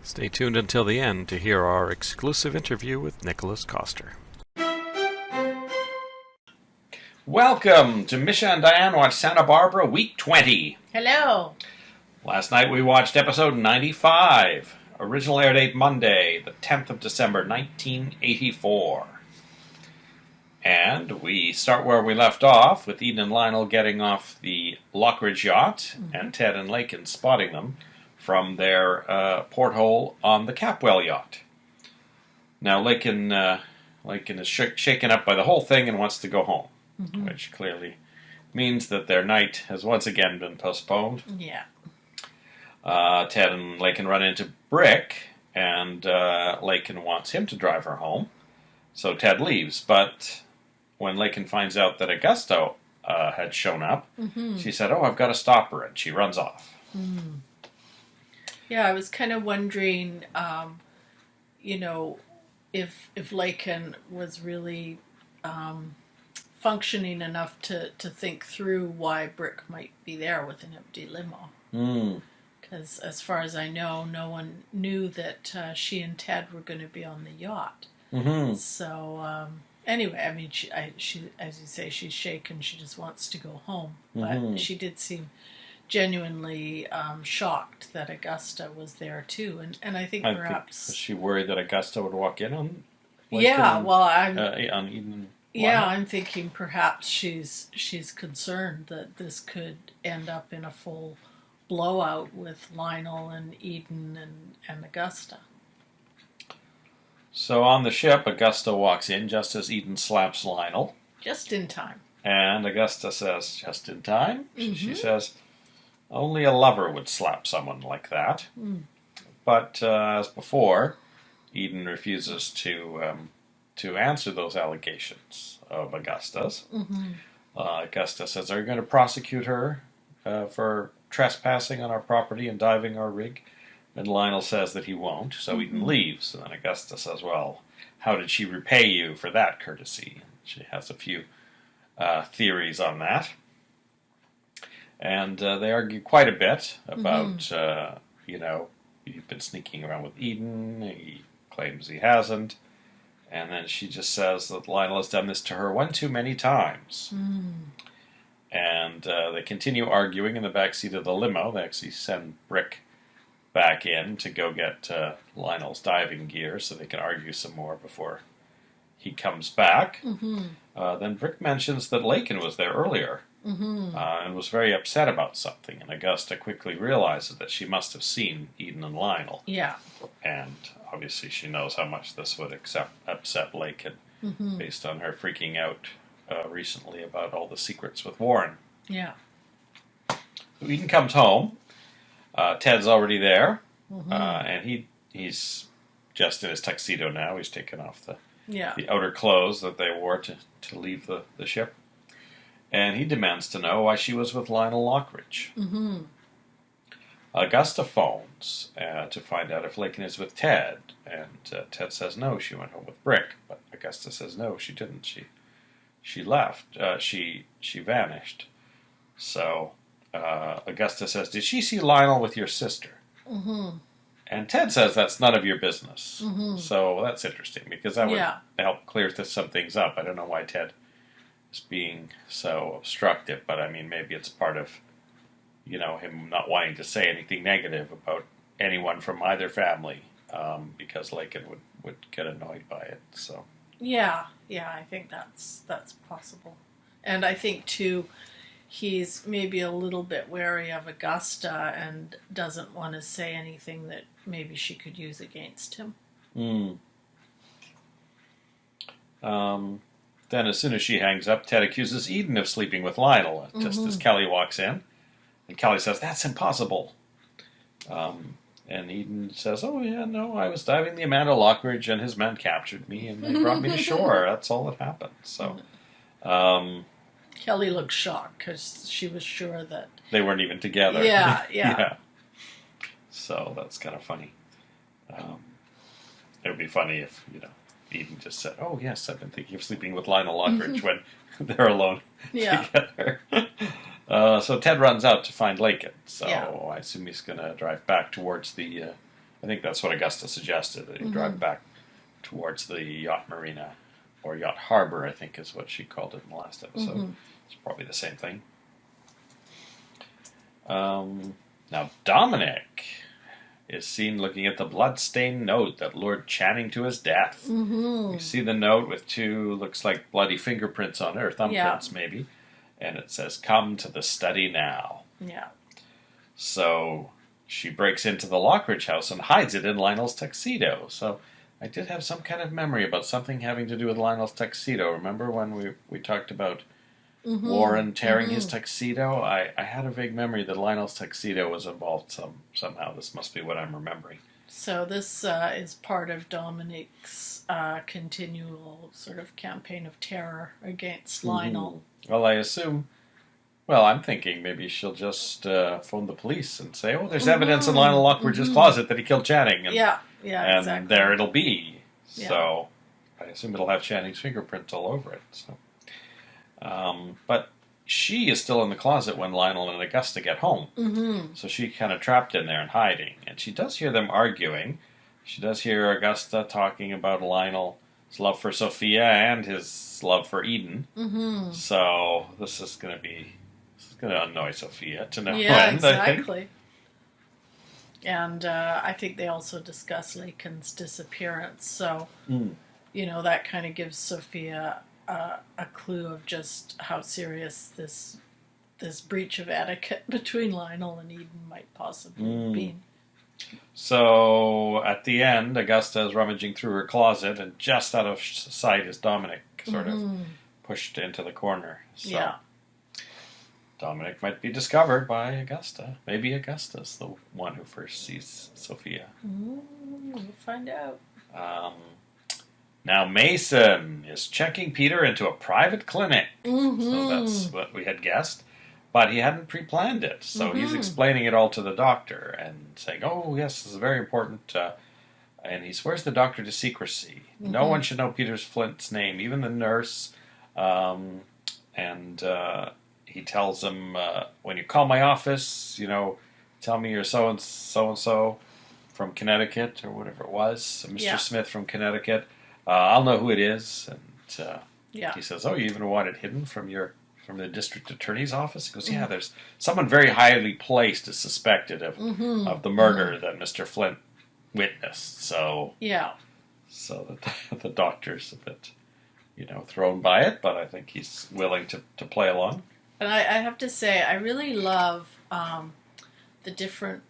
Stay tuned until the end to hear our exclusive interview with Nicolas Coster. Welcome to Misha and Dianne Watch Santa Barbara Week 20. Hello. Last night we watched episode 95. Original air date Monday, the 10th of December, 1984. And we start where we left off, with Eden and Lionel getting off the Lockridge yacht, and Ted and Lakin spotting them from their porthole on the Capwell yacht. Now Lakin is shaken up by the whole thing and wants to go home, which clearly means that their night has once again been postponed. Yeah. Ted and Lakin run into Brick, and Lakin wants him to drive her home. So Ted leaves, but when Lakin finds out that Augusto had shown up, she said, "Oh, I've got to stop her," and she runs off. Yeah, I was kind of wondering, if Lakin was really functioning enough to think through why Brick might be there with an empty limo. Because as far as I know, no one knew that she and Ted were going to be on the yacht. So anyway, I mean, she, as you say, she's shaken. She just wants to go home. But she did seem genuinely shocked that Augusta was there too, and I think perhaps was she worried that Augusta would walk in on? On Eden. Yeah, I'm thinking perhaps she's concerned that this could end up in a full blowout with Lionel and Eden and Augusta. So on the ship, Augusta walks in just as Eden slaps Lionel. Just in time. And Augusta says, "Just in time?" She says, "Only a lover would slap someone like that." But as before, Eden refuses to answer those allegations of Augusta's. Augusta says, "Are you going to prosecute her for trespassing on our property and diving our rig?" And Lionel says that he won't, so Eden leaves. And then Augusta says, "Well, how did she repay you for that courtesy?" And she has a few theories on that. And they argue quite a bit about, you've been sneaking around with Eden. He claims he hasn't. And then she just says that Lionel has done this to her one too many times. And they continue arguing in the backseat of the limo. They actually send Brick back in to go get Lionel's diving gear so they can argue some more before he comes back. Then Brick mentions that Lakin was there earlier and was very upset about something. And Augusta quickly realizes that she must have seen Eden and Lionel. Yeah. And obviously she knows how much this would upset Lakin based on her freaking out recently about all the secrets with Warren. Yeah. So Eden comes home. Ted's already there. And he's just in his tuxedo now. He's taken off the outer clothes that they wore to leave the ship. And he demands to know why she was with Lionel Lockridge. Augusta phones to find out if Lakin is with Ted. And Ted says no, she went home with Brick. But Augusta says no, she didn't. She left. She vanished. So Augusta says, "Did she see Lionel with your sister?" And Ted says that's none of your business. So that's interesting because that would help clear some things up. I don't know why Ted is being so obstructive, but I mean maybe it's part of him not wanting to say anything negative about anyone from either family because Lakin would get annoyed by it. So yeah, I think that's possible, and I think too, he's maybe a little bit wary of Augusta and doesn't want to say anything that maybe she could use against him. Then as soon as she hangs up, Ted accuses Eden of sleeping with Lionel, just as Kelly walks in. And Kelly says, "That's impossible." And Eden says, "Oh, yeah, no, I was diving the Amanda Lockridge and his men captured me and they brought me to shore. That's all that happened." So Kelly looked shocked because she was sure that they weren't even together. Yeah. So that's kind of funny. It would be funny if, Eden just said, "Oh, yes, I've been thinking of sleeping with Lionel Lockridge," when they're alone together. So Ted runs out to find Lakin. So I assume he's going to drive back towards the I think that's what Augusta suggested, that he drive back towards the yacht marina, or yacht harbor, I think is what she called it in the last episode. It's probably the same thing. Now Dominic is seen looking at the blood-stained note that lured Channing to his death. You see the note with two, looks like bloody fingerprints on it, or thumbprints maybe, and it says, "Come to the study now." Yeah. So she breaks into the Lockridge house and hides it in Lionel's tuxedo. So I did have some kind of memory about something having to do with Lionel's tuxedo. Remember when we talked about Warren tearing his tuxedo? I had a vague memory that Lionel's tuxedo was involved somehow. This must be what I'm remembering. So this is part of Dominic's continual sort of campaign of terror against Lionel. Well, I assume... Well, I'm thinking maybe she'll just phone the police and say, "Oh, there's evidence in Lionel Lockridge's closet that he killed Channing." And, Yeah, and exactly. there it'll be. Yeah. So I assume it'll have Channing's fingerprints all over it. So, but she is still in the closet when Lionel and Augusta get home. So she's kind of trapped in there and hiding. And she does hear them arguing. She does hear Augusta talking about Lionel's love for Sophia and his love for Eden. So this is going to annoy Sophia to no end, I think. Exactly. And I think they also discuss Lakin's disappearance. So, that kind of gives Sophia a clue of just how serious this breach of etiquette between Lionel and Eden might possibly have been. So at the end, Augusta is rummaging through her closet, and just out of sight is Dominic, sort of pushed into the corner. So. Yeah. Dominic might be discovered by Augusta. Maybe Augusta's the one who first sees Sophia. We'll find out. Now Mason is checking Peter into a private clinic. So that's what we had guessed. But he hadn't pre-planned it. So he's explaining it all to the doctor and saying, "Oh, yes, this is very important." And he swears the doctor to secrecy. No one should know Peter Flint's name, even the nurse. He tells him, "When you call my office, tell me you're so-and-so from Connecticut," or whatever it was, Mr. Smith from Connecticut. I'll know who it is. And he says, "Oh, you even want it hidden from the district attorney's office?" He goes, "Yeah, there's someone very highly placed is suspected of the murder that Mr. Flint witnessed." So the doctor's a bit, thrown by it, but I think he's willing to play along. And I have to say, I really love the different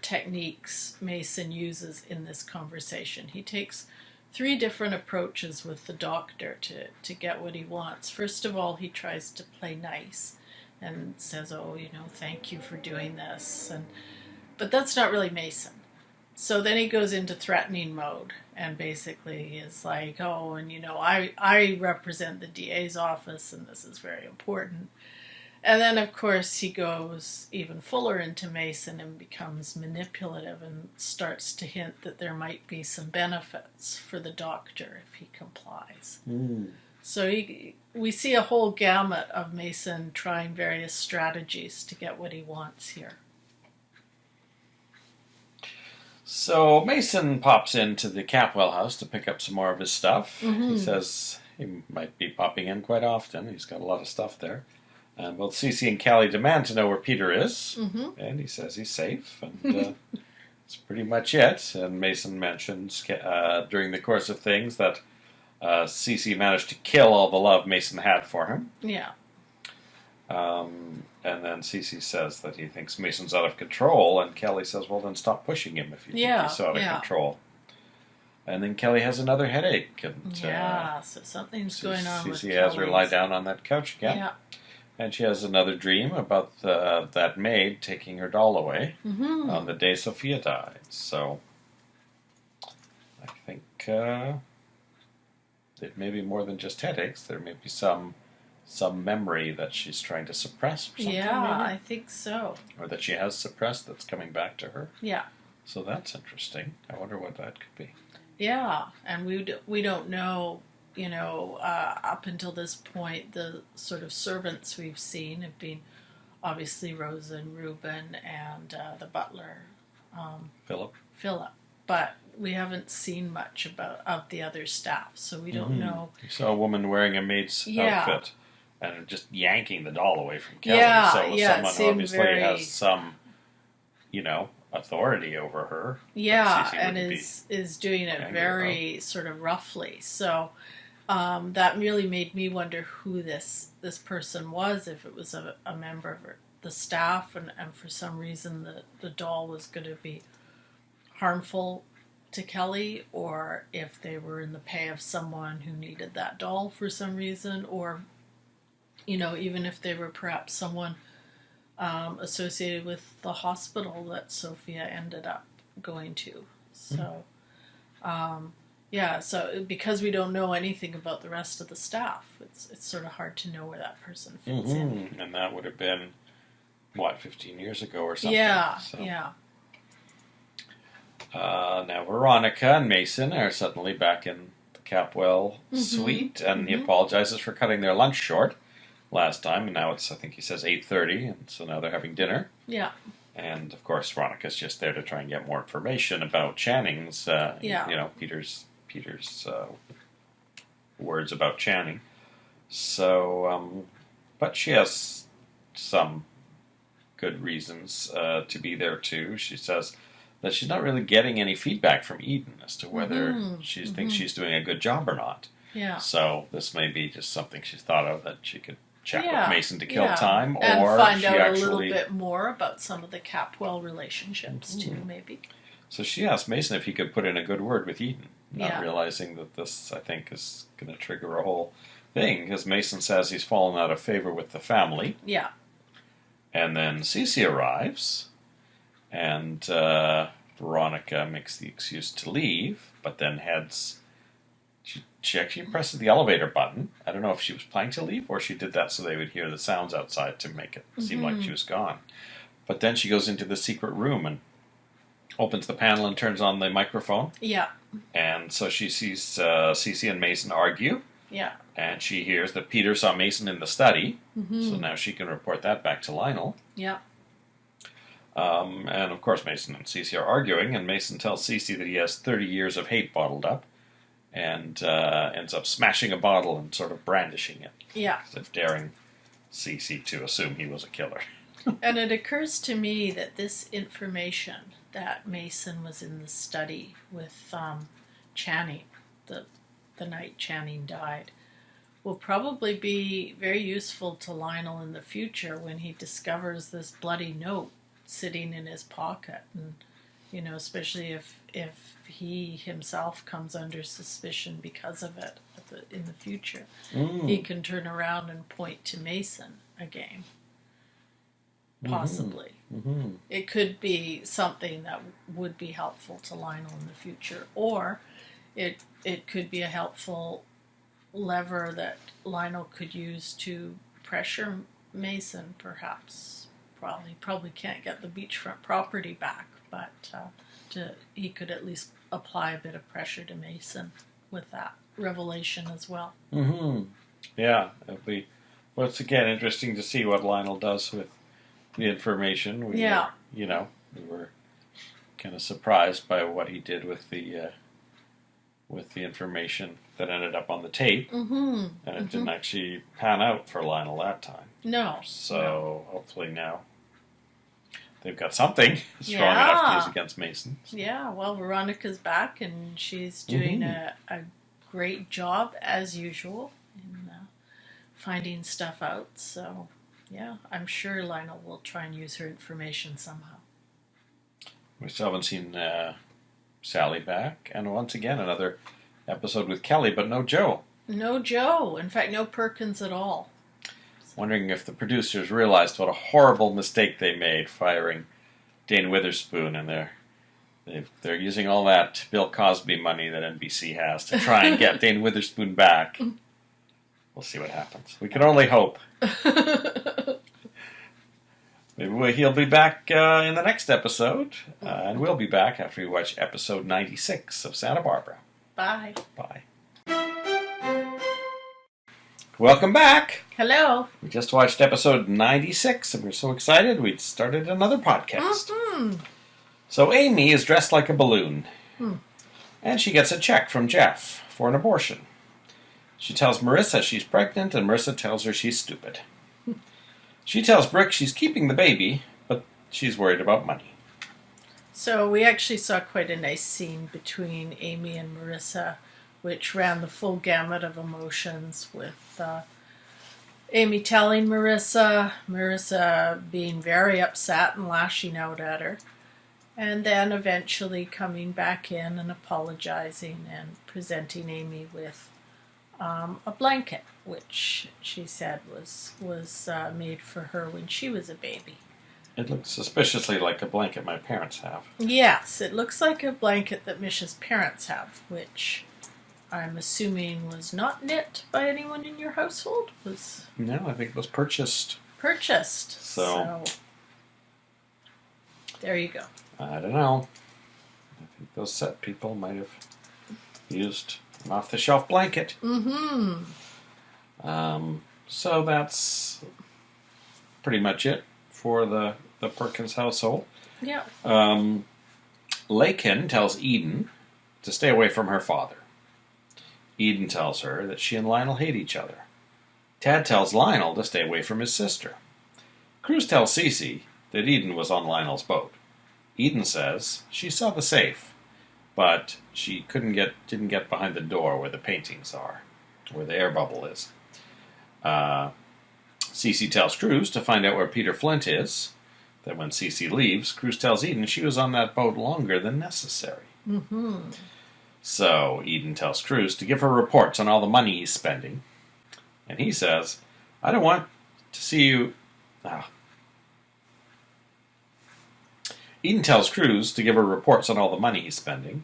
techniques Mason uses in this conversation. He takes 3 different approaches with the doctor to get what he wants. First of all, he tries to play nice and says, "Oh, thank you for doing this." But that's not really Mason. So then he goes into threatening mode and basically is like, "Oh, and I represent the DA's office and this is very important." And then, of course, he goes even fuller into Mason and becomes manipulative and starts to hint that there might be some benefits for the doctor if he complies. So we see a whole gamut of Mason trying various strategies to get what he wants here. So Mason pops into the Capwell house to pick up some more of his stuff. He says he might be popping in quite often. He's got a lot of stuff there. And both Cece and Callie demand to know where Peter is. And he says he's safe. And that's pretty much it. And Mason mentions during the course of things that Cece managed to kill all the love Mason had for him. Yeah. And then Cece says that he thinks Mason's out of control, and Kelly says, "Well, then stop pushing him if you think he's so out of control." And then Kelly has another headache. And, so something's going on with Cece has her lie down on that couch again. Yeah. And she has another dream about that maid taking her doll away on the day Sophia died. So I think it may be more than just headaches. There may be some memory that she's trying to suppress or something. Yeah, maybe? I think so. Or that she has suppressed that's coming back to her. Yeah. So that's interesting. I wonder what that could be. Yeah, and we don't know, up until this point, the sort of servants we've seen have been obviously Rosa and Reuben and the butler, Philip, but we haven't seen much of the other staff, so we don't know. You saw a woman wearing a maid's outfit and just yanking the doll away from Kelly. Yeah, so someone obviously very... has some, authority over her. Yeah, and is doing it very sort of roughly. So that really made me wonder who this person was, if it was a member of the staff, and for some reason the doll was going to be harmful to Kelly, or if they were in the pay of someone who needed that doll for some reason, or even if they were perhaps someone associated with the hospital that Sophia ended up going to. So so because we don't know anything about the rest of the staff, it's sort of hard to know where that person fits in. And that would have been 15 years ago or something. Yeah. Now Veronica and Mason are suddenly back in the Capwell suite, and he apologizes for cutting their lunch short last time, and now it's, I think he says 8:30, and so now they're having dinner. Yeah. And of course Veronica's just there to try and get more information about Channing's, Peter's words about Channing. So, but she has some good reasons to be there too. She says that she's not really getting any feedback from Eden as to whether she thinks she's doing a good job or not. Yeah. So this may be just something she's thought of, that she could chat with Mason to kill time, and or find she out actually a little bit more about some of the Capwell relationships too, maybe. So she asked Mason if he could put in a good word with Eden, not realizing that this, I think, is going to trigger a whole thing, because Mason says he's fallen out of favor with the family. Yeah. And then Cece arrives, and Veronica makes the excuse to leave, but then heads... She actually presses the elevator button. I don't know if she was planning to leave, or she did that so they would hear the sounds outside to make it seem like she was gone. But then she goes into the secret room and opens the panel and turns on the microphone. Yeah. And so she sees Cece and Mason argue. Yeah. And she hears that Peter saw Mason in the study. So now she can report that back to Lionel. Yeah. And of course Mason and Cece are arguing, and Mason tells Cece that he has 30 years of hate bottled up, and ends up smashing a bottle and sort of brandishing it. Yeah. As if daring Cece to assume he was a killer. And it occurs to me that this information that Mason was in the study with Channing, the night Channing died, will probably be very useful to Lionel in the future when he discovers this bloody note sitting in his pocket, and especially if he himself comes under suspicion because of it in the future, he can turn around and point to Mason again. Possibly. It could be something that would be helpful to Lionel in the future, or it could be a helpful lever that Lionel could use to pressure Mason, perhaps. Probably can't get the beachfront property back, but he could at least apply a bit of pressure to Mason with that revelation as well. Yeah, it'll be once again interesting to see what Lionel does with the information. We were kind of surprised by what he did with the information that ended up on the tape, and it didn't actually pan out for Lionel that time. No. So hopefully now they've got something strong enough to use against Mason. Yeah, well, Veronica's back, and she's doing a great job, as usual, in finding stuff out. So, yeah, I'm sure Lionel will try and use her information somehow. We still haven't seen Sally back, and once again, another episode with Kelly, but no Joe. No Joe. In fact, no Perkins at all. Wondering if the producers realized what a horrible mistake they made firing Dane Witherspoon, and they're using all that Bill Cosby money that NBC has to try and get Dane Witherspoon back. We'll see what happens. We can only hope. Maybe he'll be back in the next episode, and we'll be back after we watch episode 96 of Santa Barbara. Bye. Bye. Welcome back. Hello. We just watched episode 96, and we're so excited we started another podcast. So Amy is dressed like a balloon. And she gets a check from Jeff for an abortion. She tells Marissa she's pregnant, and Marissa tells her she's stupid. She tells Brick she's keeping the baby, but she's worried about money. So we actually saw quite a nice scene between Amy and Marissa, which ran the full gamut of emotions, with Amy telling Marissa, Marissa being very upset and lashing out at her, and then eventually coming back in and apologizing and presenting Amy with a blanket, which she said was made for her when she was a baby. It looks suspiciously like a blanket my parents have. Yes, it looks like a blanket that Misha's parents have, which I'm assuming was not knit by anyone in your household. No, I think it was purchased. So there you go. I don't know. I think those set people might have used an off-the-shelf blanket. So that's pretty much it for the Perkins household. Yeah. Lakin tells Eden to stay away from her father. Eden tells her that she and Lionel hate each other. Tad tells Lionel to stay away from his sister. Cruz tells Cece that Eden was on Lionel's boat. Eden says she saw the safe, but she didn't get behind the door where the paintings are, where the air bubble is. Cece tells Cruz to find out where Peter Flint is. That when Cece leaves, Cruz tells Eden she was on that boat longer than necessary. So Eden tells Cruz to give her reports on all the money he's spending. And he says, I don't want to see you... Eden tells Cruz to give her reports on all the money he's spending.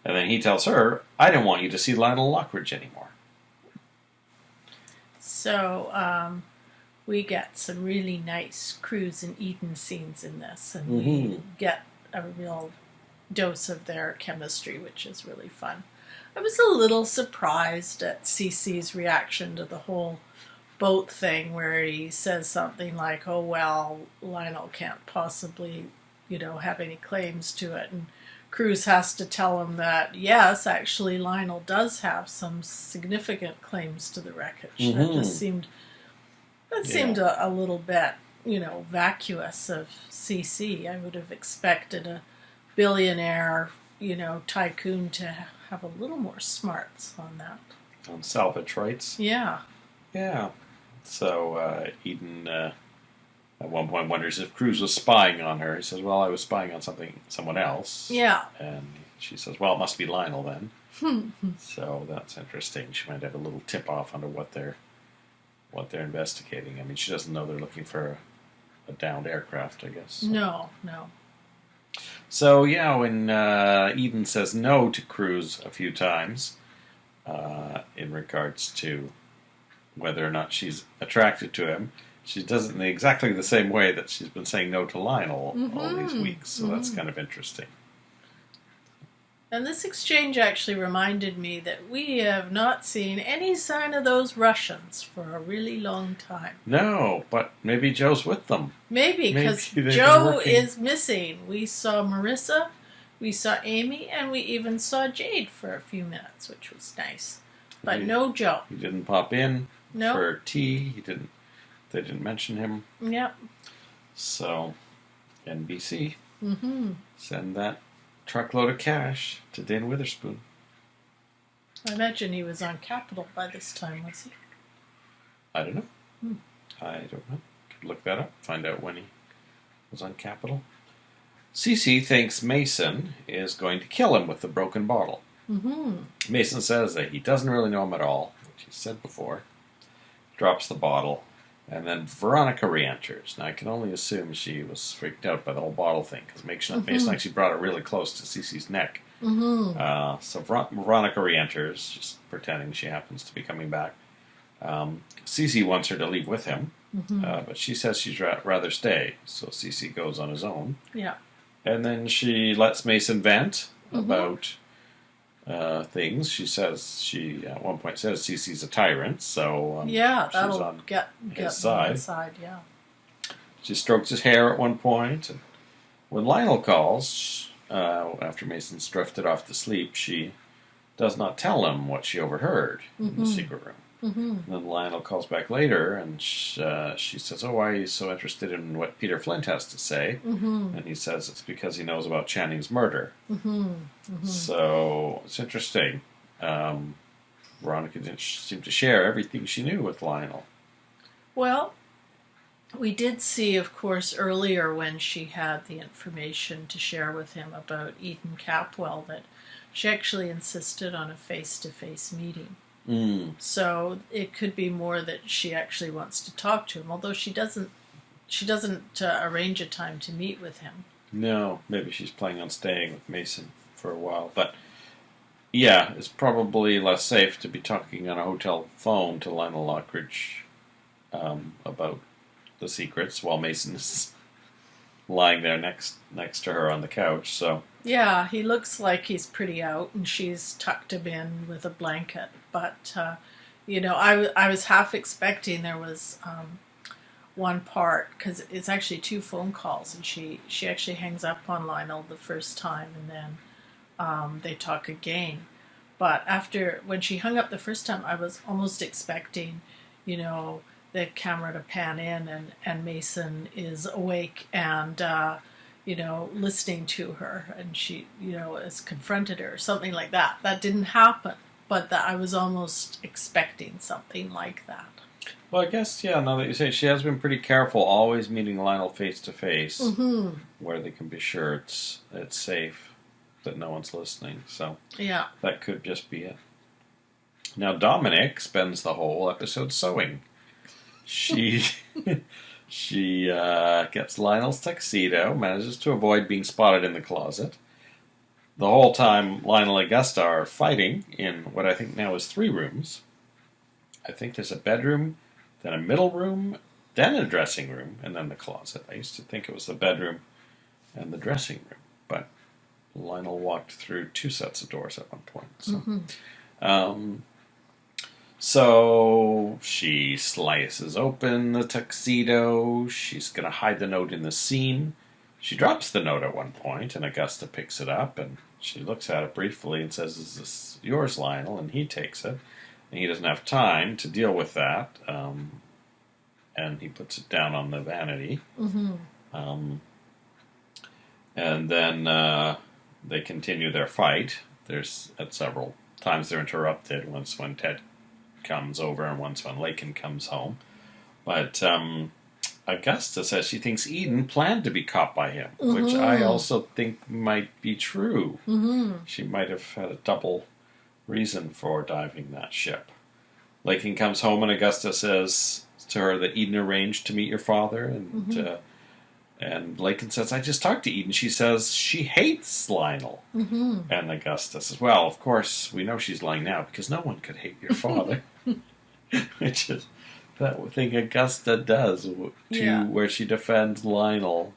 And then he tells her, I don't want you to see Lionel Lockridge anymore. So, we get some really nice Cruz and Eden scenes in this, and we get a real dose of their chemistry, which is really fun. I was a little surprised at Cece's reaction to the whole boat thing, where he says something like, oh, well, Lionel can't possibly, have any claims to it, and Cruz has to tell him that, yes, actually, Lionel does have some significant claims to the wreckage. That just seemed a little bit, vacuous of CC. I would have expected a billionaire, tycoon to have a little more smarts on that. On salvage rights? Yeah. Yeah. So Eden at one point wonders if Cruz was spying on her. He says, well, I was spying on someone else. Yeah. And she says, well, it must be Lionel then. So that's interesting. She might have a little tip-off onto what they're investigating. I mean, she doesn't know they're looking for a downed aircraft, I guess. No. So, yeah, when Eden says no to Cruz a few times in regards to whether or not she's attracted to him, she does it in exactly the same way that she's been saying no to Lionel all these weeks. So that's kind of interesting. And this exchange actually reminded me that we have not seen any sign of those Russians for a really long time. No, but maybe Joe's with them. Maybe, because Joe is missing. We saw Marissa, we saw Amy, and we even saw Jade for a few minutes, which was nice. But no Joe. He didn't pop in for tea. They didn't mention him. Yep. So, NBC, send that truckload of cash to Dan Witherspoon. I imagine he was on Capitol by this time, was he? I don't know. I don't know. Could look that up, find out when he was on Capitol. Cece thinks Mason is going to kill him with the broken bottle. Mason says that he doesn't really know him at all, which he said before. Drops the bottle, and then Veronica re-enters. Now, I can only assume she was freaked out by the whole bottle thing, because Mason actually brought it really close to Cece's neck. So Veronica re-enters, just pretending she happens to be coming back. Cece wants her to leave with him, but she says she'd rather stay, so Cece goes on his own. Yeah. And then she lets Mason vent about things. She at one point says Cece's a tyrant, so that'll on get his side. Yeah. She strokes his hair at one point, and When Lionel calls, after Mason's drifted off to sleep, she does not tell him what she overheard in the secret room. And then Lionel calls back later, and she says, "Oh, why are you so interested in what Peter Flint has to say?" And he says it's because he knows about Channing's murder. So it's interesting. Veronica didn't seem to share everything she knew with Lionel. Well, we did see, of course, earlier when she had the information to share with him about Eden Capwell that she actually insisted on a face-to-face meeting. So it could be more that she actually wants to talk to him, although she doesn't arrange a time to meet with him. No, maybe she's planning on staying with Mason for a while. But yeah, it's probably less safe to be talking on a hotel phone to Lionel Lockridge about the secrets while Mason is lying there next to her on the couch. So yeah, he looks like he's pretty out, and she's tucked him in with a blanket. But I was half expecting there was one part, because it's actually 2 phone calls, and she actually hangs up on Lionel the first time, and then they talk again. But when she hung up the first time, I was almost expecting, the camera to pan in, and Mason is awake and listening to her, and she has confronted her or something like that. That didn't happen, but I was almost expecting something like that. Well, I guess, yeah, now that you say it, she has been pretty careful, always meeting Lionel face to face, where they can be sure it's safe, that no one's listening. So yeah, that could just be it. Now, Dominic spends the whole episode sewing. She gets Lionel's tuxedo, manages to avoid being spotted in the closet. The whole time, Lionel and Augusta are fighting in what I think now is 3 rooms. I think there's a bedroom, then a middle room, then a dressing room, and then the closet. I used to think it was the bedroom and the dressing room, but Lionel walked through 2 sets of doors at one point. So she slices open the tuxedo. She's going to hide the note in the seam. She drops the note at one point, and Augusta picks it up, and she looks at it briefly and says, "Is this yours, Lionel?" And he takes it. And he doesn't have time to deal with that, and he puts it down on the vanity. And then they continue their fight. There's at several times they're interrupted. Once when Ted comes over, and once when Lakin comes home. But Augusta says she thinks Eden planned to be caught by him, which I also think might be true. She might have had a double reason for diving that ship. Lakin comes home, and Augusta says to her that Eden arranged to meet your father, and Lakin says, "I just talked to Eden. She says she hates Lionel." And Augusta says, "Well, of course, we know she's lying now, because no one could hate your father." Which is that thing Augusta does where she defends Lionel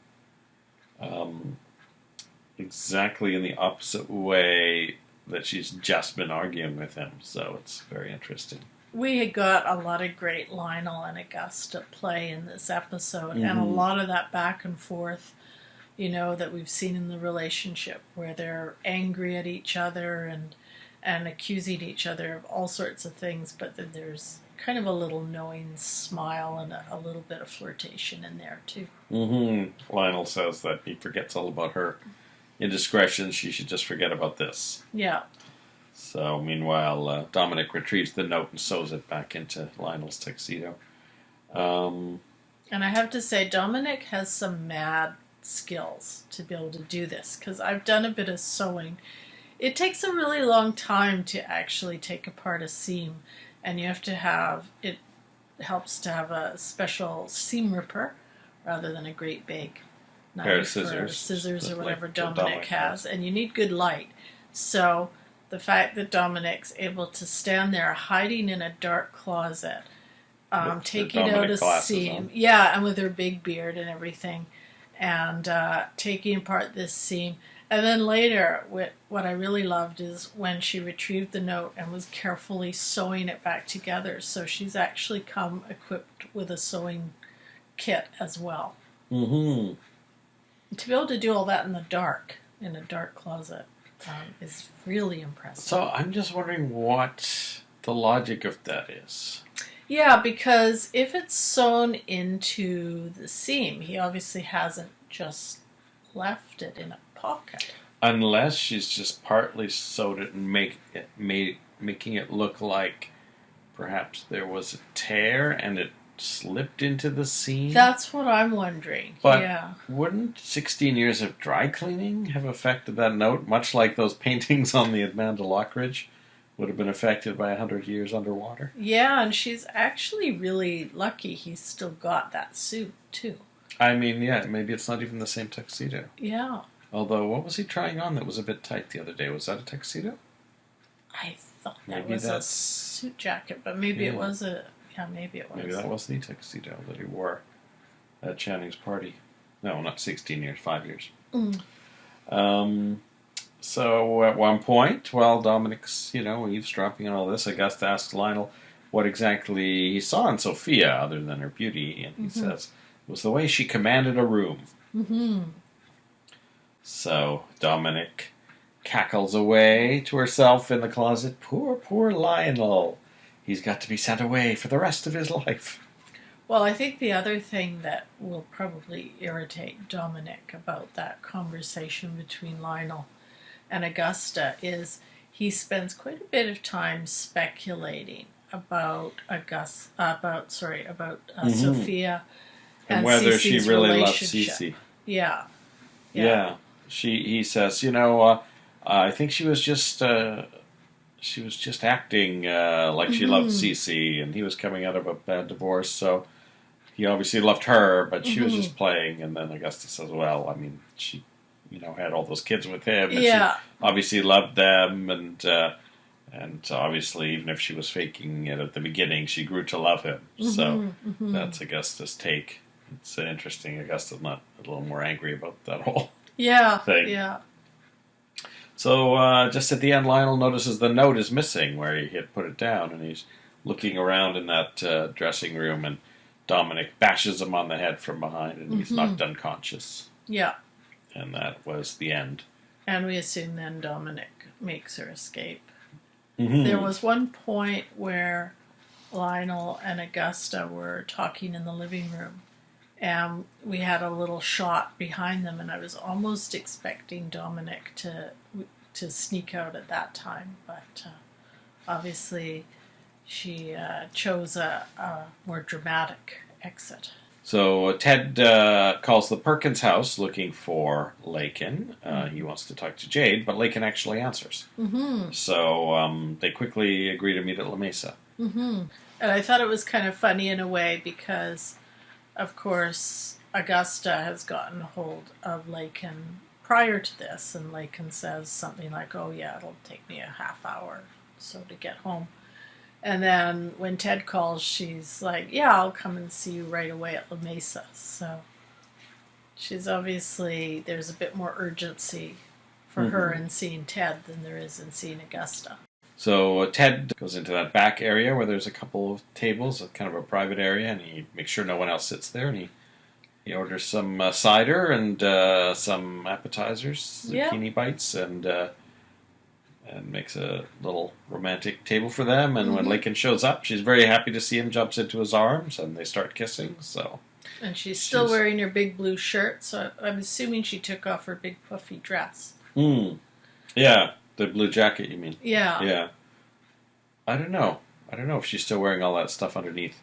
exactly in the opposite way that she's just been arguing with him. So it's very interesting. We had got a lot of great Lionel and Augusta play in this episode, and a lot of that back and forth, that we've seen in the relationship, where they're angry at each other and accusing each other of all sorts of things, but then there's kind of a little knowing smile and a little bit of flirtation in there too. Lionel says that he forgets all about her indiscretions. She should just forget about this. Yeah. So meanwhile, Dominic retrieves the note and sews it back into Lionel's tuxedo. And I have to say, Dominic has some mad skills to be able to do this, because I've done a bit of sewing. It takes a really long time to actually take apart a seam, and you have to have, it helps to have a special seam ripper rather than a great big knife or scissors or whatever Dominic has, and you need good light. So the fact that Dominic's able to stand there hiding in a dark closet, taking out a seam, and with her big beard and everything, and taking apart this seam. And then later, what I really loved is when she retrieved the note and was carefully sewing it back together. So she's actually come equipped with a sewing kit as well. To be able to do all that in the dark, in a dark closet, is really impressive. So I'm just wondering what the logic of that is. Yeah, because if it's sewn into the seam, he obviously hasn't just left it in a pocket. Unless she's just partly sewed it and making it look like perhaps there was a tear and it slipped into the seam. That's what I'm wondering. But yeah. wouldn't 16 years of dry cleaning have affected that note, much like those paintings on the Amanda Lockridge would have been affected by 100 years underwater? Yeah, and she's actually really lucky he's still got that suit, too. I mean, yeah, maybe it's not even the same tuxedo. Yeah. Although, what was he trying on that was a bit tight the other day? Was that a tuxedo? I thought that Maybe was a that's- suit jacket, but maybe it was a... Yeah, maybe it was. Maybe that was the tuxedo that he wore at Channing's party. No, not 16 years, 5 years. So at one point, while Dominic's, eavesdropping on all this, Augusta asks Lionel what exactly he saw in Sophia other than her beauty, and he says it was the way she commanded a room. So Dominic cackles away to herself in the closet. Poor, poor Lionel. He's got to be sent away for the rest of his life. Well, I think the other thing that will probably irritate Dominic about that conversation between Lionel and Augusta is he spends quite a bit of time speculating about Sophia And whether Cece's she really loves relationship. Cece. Yeah. He says, I think she was just acting like she loved Cece, and he was coming out of a bad divorce, so he obviously loved her, but she was just playing. And then Augusta says, well, I mean, she, had all those kids with him, and she obviously loved them, and obviously, even if she was faking it at the beginning, she grew to love him. So that's Augusta's take. It's interesting. Augusta's not a little more angry about that whole thing. Yeah. So just at the end, Lionel notices the note is missing where he had put it down, and he's looking around in that dressing room, and Dominic bashes him on the head from behind, and he's knocked unconscious. Yeah. And that was the end. And we assume then Dominic makes her escape. There was one point where Lionel and Augusta were talking in the living room, and we had a little shot behind them, and I was almost expecting Dominic to sneak out at that time, but obviously she chose a more dramatic exit. So Ted calls the Perkins house looking for Lakin. He wants to talk to Jade, but Lakin actually answers. So they quickly agree to meet at La Mesa. And I thought it was kind of funny in a way because, of course, Augusta has gotten hold of Lakin prior to this, and Lakin says something like, oh yeah, it'll take me a half hour or so to get home. And then when Ted calls, she's like, yeah, I'll come and see you right away at La Mesa. So she's obviously, there's a bit more urgency for her in seeing Ted than there is in seeing Augusta. So Ted goes into that back area where there's a couple of tables, kind of a private area, and he makes sure no one else sits there, and he orders some cider and some appetizers, zucchini bites, and makes a little romantic table for them. And when Lakin shows up, she's very happy to see him, jumps into his arms, and they start kissing. And she's still wearing her big blue shirt, so I'm assuming she took off her big puffy dress. Yeah, the blue jacket, you mean? Yeah. Yeah. I don't know if she's still wearing all that stuff underneath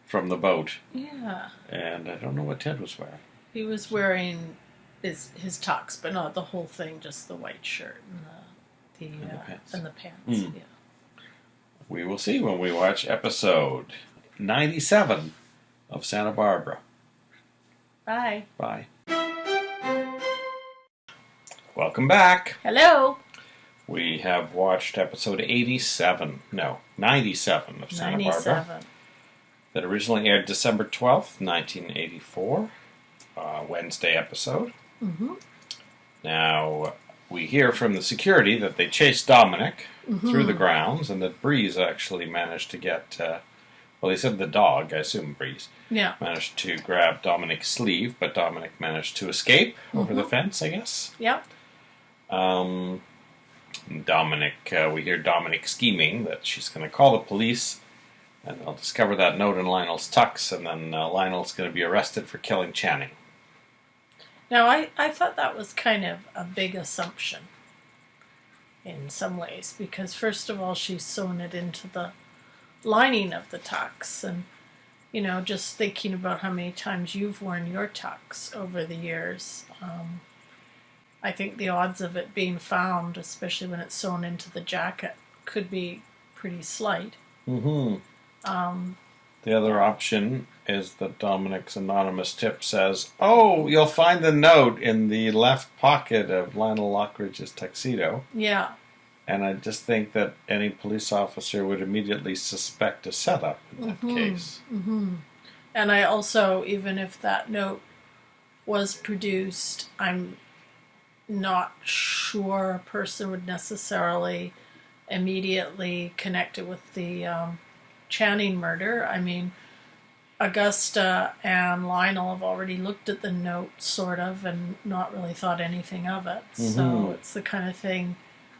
from the boat. Yeah. And I don't know what Ted was wearing. He was wearing his tux, but not the whole thing, just the white shirt and the pants. Yeah. We will see when we watch episode 97 of Santa Barbara. Bye. Bye. Welcome back. Hello. We have watched episode 97 of Santa Barbara. That originally aired December 12th, 1984. Wednesday episode. Now, we hear from the security that they chased Dominic through the grounds, and that Breeze actually managed to get Well, he said the dog, I assume Breeze, Yeah. managed to grab Dominic's sleeve, but Dominic managed to escape over the fence, I guess. Yep. Dominic, we hear Dominic scheming that she's going to call the police, and they'll discover that note in Lionel's tux, and then Lionel's going to be arrested for killing Channing. Now, I thought that was kind of a big assumption in some ways, because first of all, she's sewn it into the lining of the tux, and, you know, just thinking about how many times you've worn your tux over the years, I think the odds of it being found, especially when it's sewn into the jacket, could be pretty slight. Mm-hmm. The other option is that Dominic's anonymous tip says, "Oh, you'll find the note in the left pocket of Lionel Lockridge's tuxedo." Yeah. And I just think that any police officer would immediately suspect a setup in that case. Mm-hmm. And I also, even if that note was produced, I'm not sure a person would necessarily immediately connect it with the Channing murder. I mean, Augusta and Lionel have already looked at the note, sort of, and not really thought anything of it. So it's the kind of thing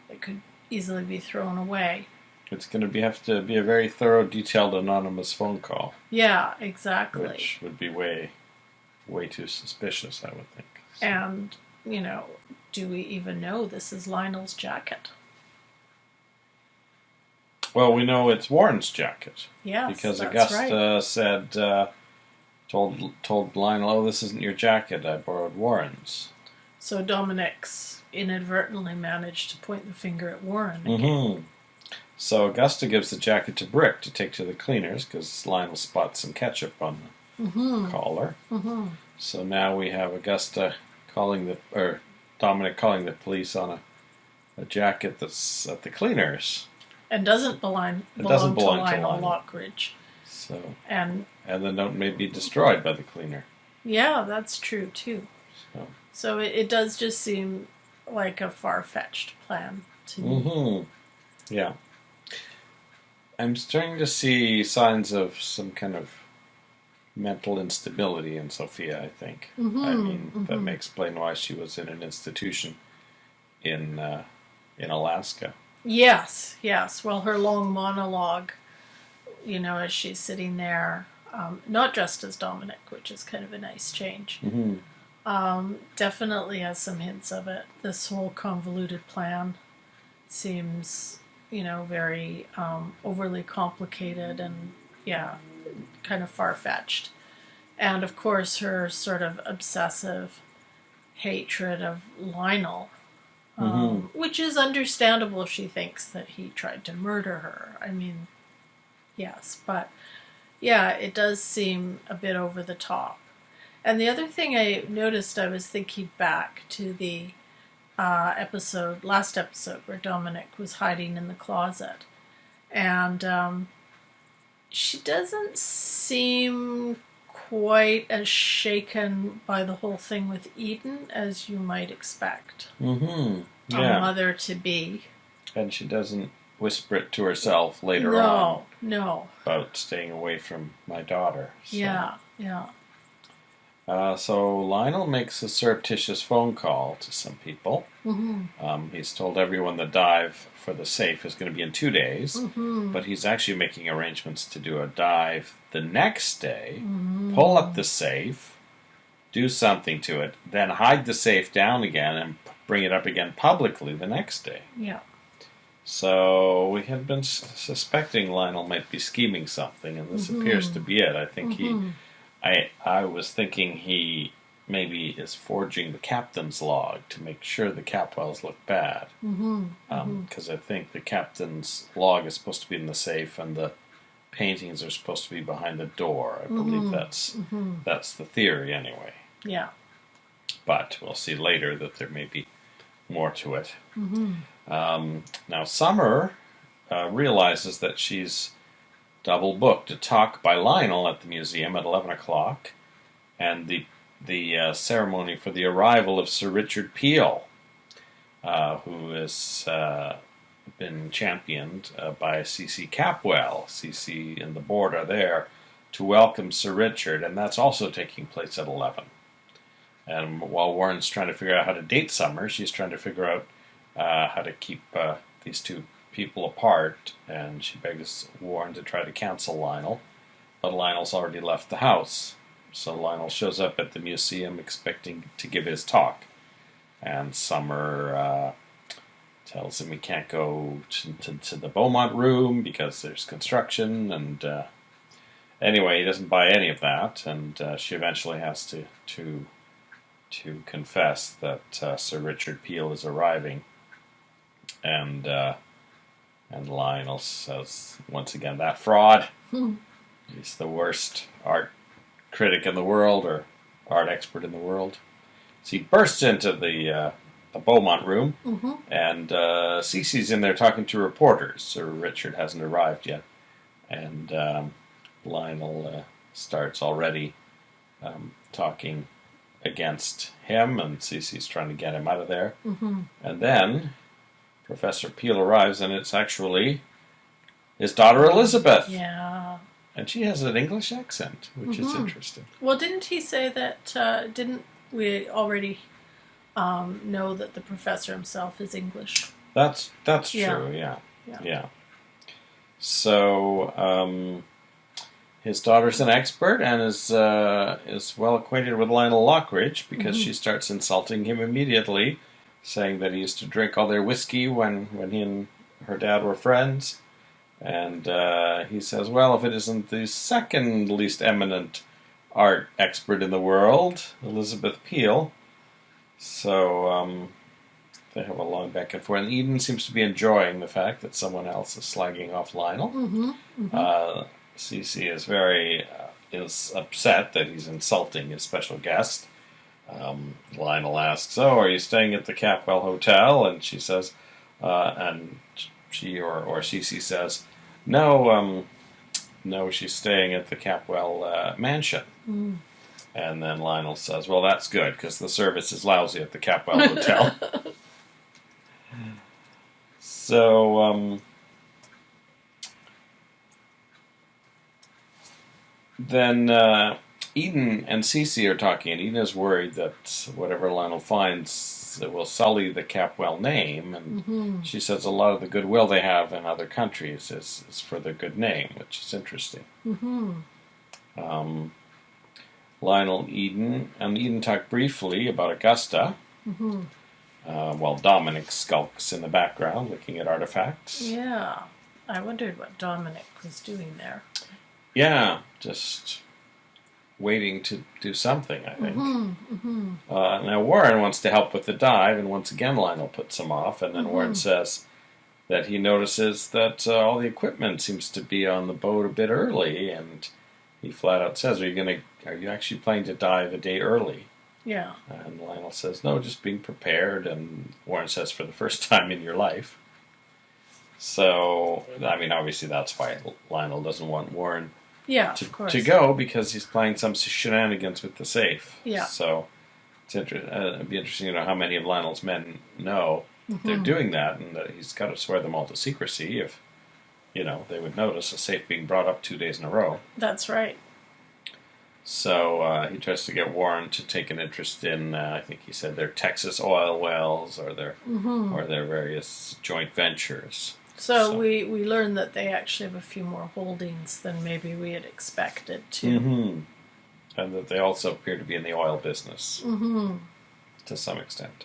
that could easily be thrown away. It's going to have to be a very thorough, detailed, anonymous phone call. Yeah, exactly. Which would be way too suspicious, I would think. So. And, you know, do we even know this is Lionel's jacket? Well, we know it's Warren's jacket. Yes, because that's Augusta right. said, told Lionel, "Oh, this isn't your jacket. I borrowed Warren's." So Dominic's inadvertently managed to point the finger at Warren again. Mm-hmm. So Augusta gives the jacket to Brick to take to the cleaners because Lionel spots some ketchup on the collar. Mm-hmm. So now we have Augusta Dominic calling the police on a jacket that's at the cleaners. And doesn't belong to Lionel Lockridge. So, and the note may be destroyed by the cleaner. Yeah, that's true too. So it does just seem like a far-fetched plan to me. Mm-hmm. Yeah. I'm starting to see signs of some kind of mental instability in Sophia, I think. Mm-hmm. I mean, that may explain why she was in an institution in Alaska. Yes. Well, her long monologue, you know, as she's sitting there, not dressed as Dominic, which is kind of a nice change. Mm-hmm. Definitely has some hints of it. This whole convoluted plan seems, you know, very overly complicated and, yeah, kind of far-fetched. And, of course, her sort of obsessive hatred of Lionel, which is understandable if she thinks that he tried to murder her. I mean, yes, but, yeah, it does seem a bit over the top. And the other thing I noticed, I was thinking back to the last episode where Dominic was hiding in the closet. And she doesn't seem quite as shaken by the whole thing with Eden as you might expect. Mm-hmm. Yeah. A mother-to-be. And she doesn't whisper it to herself later on. No. About staying away from my daughter. So. Yeah. So Lionel makes a surreptitious phone call to some people. Mm-hmm. He's told everyone the dive for the safe is going to be in 2 days, but he's actually making arrangements to do a dive the next day, pull up the safe, do something to it, then hide the safe down again and bring it up again publicly the next day. Yeah. So we had been suspecting Lionel might be scheming something, and this appears to be it. I think I was thinking he maybe is forging the captain's log to make sure the Capwells look bad. Because I think the captain's log is supposed to be in the safe and the paintings are supposed to be behind the door. I believe that's the theory anyway. Yeah. But we'll see later that there may be more to it. Now Summer realizes that she's double booked a talk by Lionel at the museum at 11 o'clock, and the ceremony for the arrival of Sir Richard Peel, who is been championed by C.C. Capwell. C.C. and the board are there to welcome Sir Richard, and that's also taking place at 11. And while Warren's trying to figure out how to date Summer, she's trying to figure out how to keep these two people apart, and she begs Warren to try to cancel Lionel, but Lionel's already left the house. So Lionel shows up at the museum expecting to give his talk, and Summer tells him he can't go to the Beaumont room because there's construction, and anyway, he doesn't buy any of that, and she eventually has to confess that Sir Richard Peel is arriving, and Lionel says once again, that fraud. He's the worst art critic in the world, or art expert in the world. So he bursts into the Beaumont room, and Cece's in there talking to reporters. Sir Richard hasn't arrived yet, and Lionel starts already talking against him, and Cece's trying to get him out of there. And then Professor Peel arrives, and it's actually his daughter Elizabeth. Yeah. And she has an English accent, which is interesting. Well, didn't he say that, didn't we already know that the professor himself is English? That's true, yeah. So, his daughter's an expert and is well acquainted with Lionel Lockridge, because she starts insulting him immediately, saying that he used to drink all their whiskey when he and her dad were friends. And he says, well, if it isn't the second least eminent art expert in the world, Elizabeth Peel. So they have a long back and forth. And Eden seems to be enjoying the fact that someone else is slagging off Lionel. Cece is very is upset that he's insulting his special guest. Lionel asks, "Oh, are you staying at the Capwell Hotel?" And she says, and she or Cece says, "No, no, she's staying at the Capwell mansion." And then Lionel says, "Well, that's good, because the service is lousy at the Capwell Hotel." So then Eden and Cece are talking, and Eden is worried that whatever Lionel finds, it will sully the Capwell name, and she says a lot of the goodwill they have in other countries is for their good name, which is interesting. Lionel, Eden talk briefly about Augusta, while Dominic skulks in the background looking at artifacts. Yeah, I wondered what Dominic was doing there. Yeah, just waiting to do something, I think. Now Warren wants to help with the dive, and once again Lionel puts him off, and then Warren says that he notices that all the equipment seems to be on the boat a bit early, and he flat out says, are you actually planning to dive a day early? Yeah. And Lionel says, no, just being prepared, and Warren says, for the first time in your life. So, I mean, obviously that's why Lionel doesn't want Warren to go, because he's playing some shenanigans with the safe. Yeah. So it'd be interesting to know how many of Lionel's men know they're doing that, and that he's got to swear them all to secrecy if, they would notice a safe being brought up 2 days in a row. That's right. So he tries to get Warren to take an interest in, I think he said, their Texas oil wells or their various joint ventures. So we learned that they actually have a few more holdings than maybe we had expected to. And that they also appear to be in the oil business to some extent.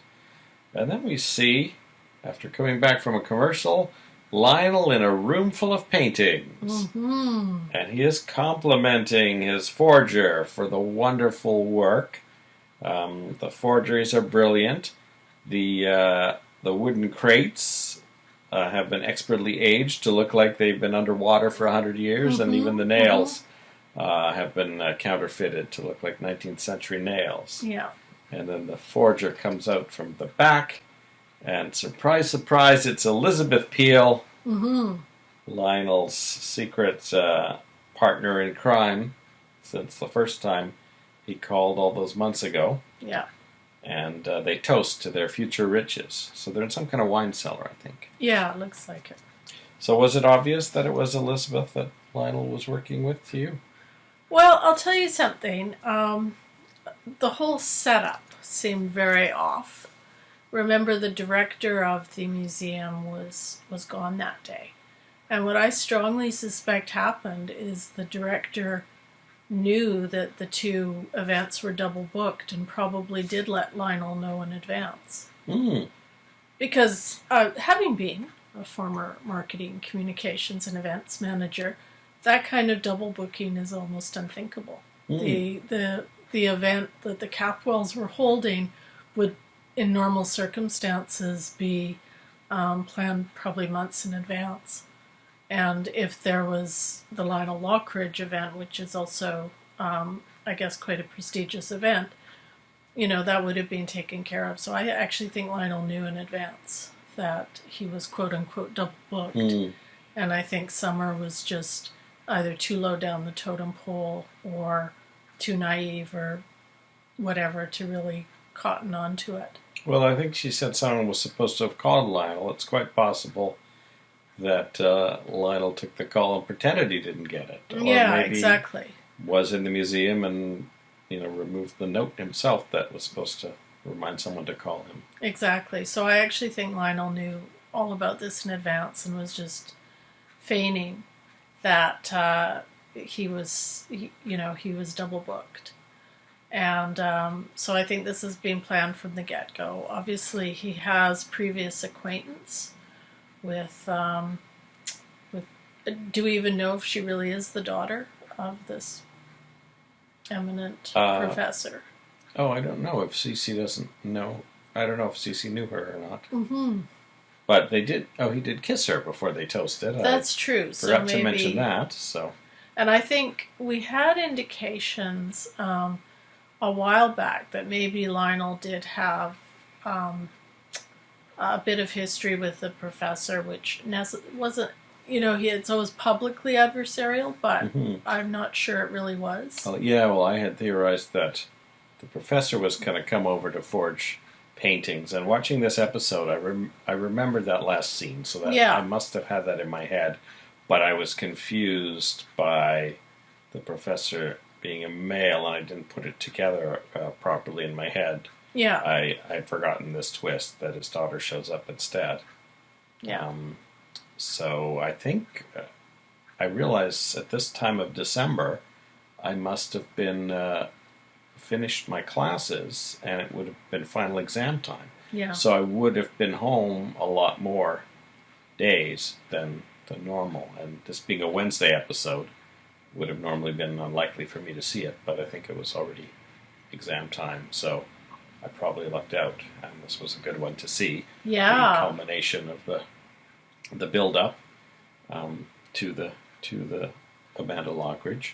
And then we see, after coming back from a commercial, Lionel in a room full of paintings. And he is complimenting his forger for the wonderful work. The forgeries are brilliant. The wooden crates have been expertly aged to look like they've been underwater for 100 years, and even the nails have been counterfeited to look like 19th century nails. Yeah. And then the forger comes out from the back, and surprise, surprise, it's Elizabeth Peel, Lionel's secret partner in crime since the first time he called all those months ago. Yeah. and they toast to their future riches. So they're in some kind of wine cellar, I think. Yeah, it looks like it. So was it obvious that it was Elizabeth that Lionel was working with to you? Well, I'll tell you something. The whole setup seemed very off. Remember, the director of the museum was gone that day. And what I strongly suspect happened is the director knew that the two events were double booked and probably did let Lionel know in advance. Mm. Because having been a former marketing, communications, and events manager, that kind of double booking is almost unthinkable. The event that the Capwells were holding would, in normal circumstances, be planned probably months in advance. And if there was the Lionel Lockridge event, which is also, I guess, quite a prestigious event, that would have been taken care of. So I actually think Lionel knew in advance that he was quote-unquote double booked. And I think Summer was just either too low down the totem pole or too naive or whatever to really cotton on to it. Well, I think she said someone was supposed to have called Lionel. It's quite possible that Lionel took the call and pretended he didn't get it. Or maybe exactly. Was in the museum and removed the note himself that was supposed to remind someone to call him. Exactly. So I actually think Lionel knew all about this in advance and was just feigning that he was double booked. And so I think this has been planned from the get-go. Obviously, he has previous acquaintance with do we even know if she really is the daughter of this eminent professor? Oh, I don't know if Cece doesn't know. I don't know if Cece knew her or not. Mm-hmm. But they did. Oh, he did kiss her before they toasted. That's true. Forgot to mention that. So, and I think we had indications a while back that maybe Lionel did have a bit of history with the professor, which wasn't. It's always publicly adversarial, but I'm not sure it really was. Well, I had theorized that the professor was going to come over to forge paintings, and watching this episode, I remembered that last scene, so that I must have had that in my head, but I was confused by the professor being a male, and I didn't put it together properly in my head. Yeah. I'd forgotten this twist that his daughter shows up instead. Yeah. So I think I realized at this time of December, I must have been finished my classes, and it would have been final exam time. Yeah. So I would have been home a lot more days than normal, and this being a Wednesday episode would have normally been unlikely for me to see it, but I think it was already exam time, so I probably lucked out, and this was a good one to see. Yeah. The culmination of the build-up to the Amanda Lockridge,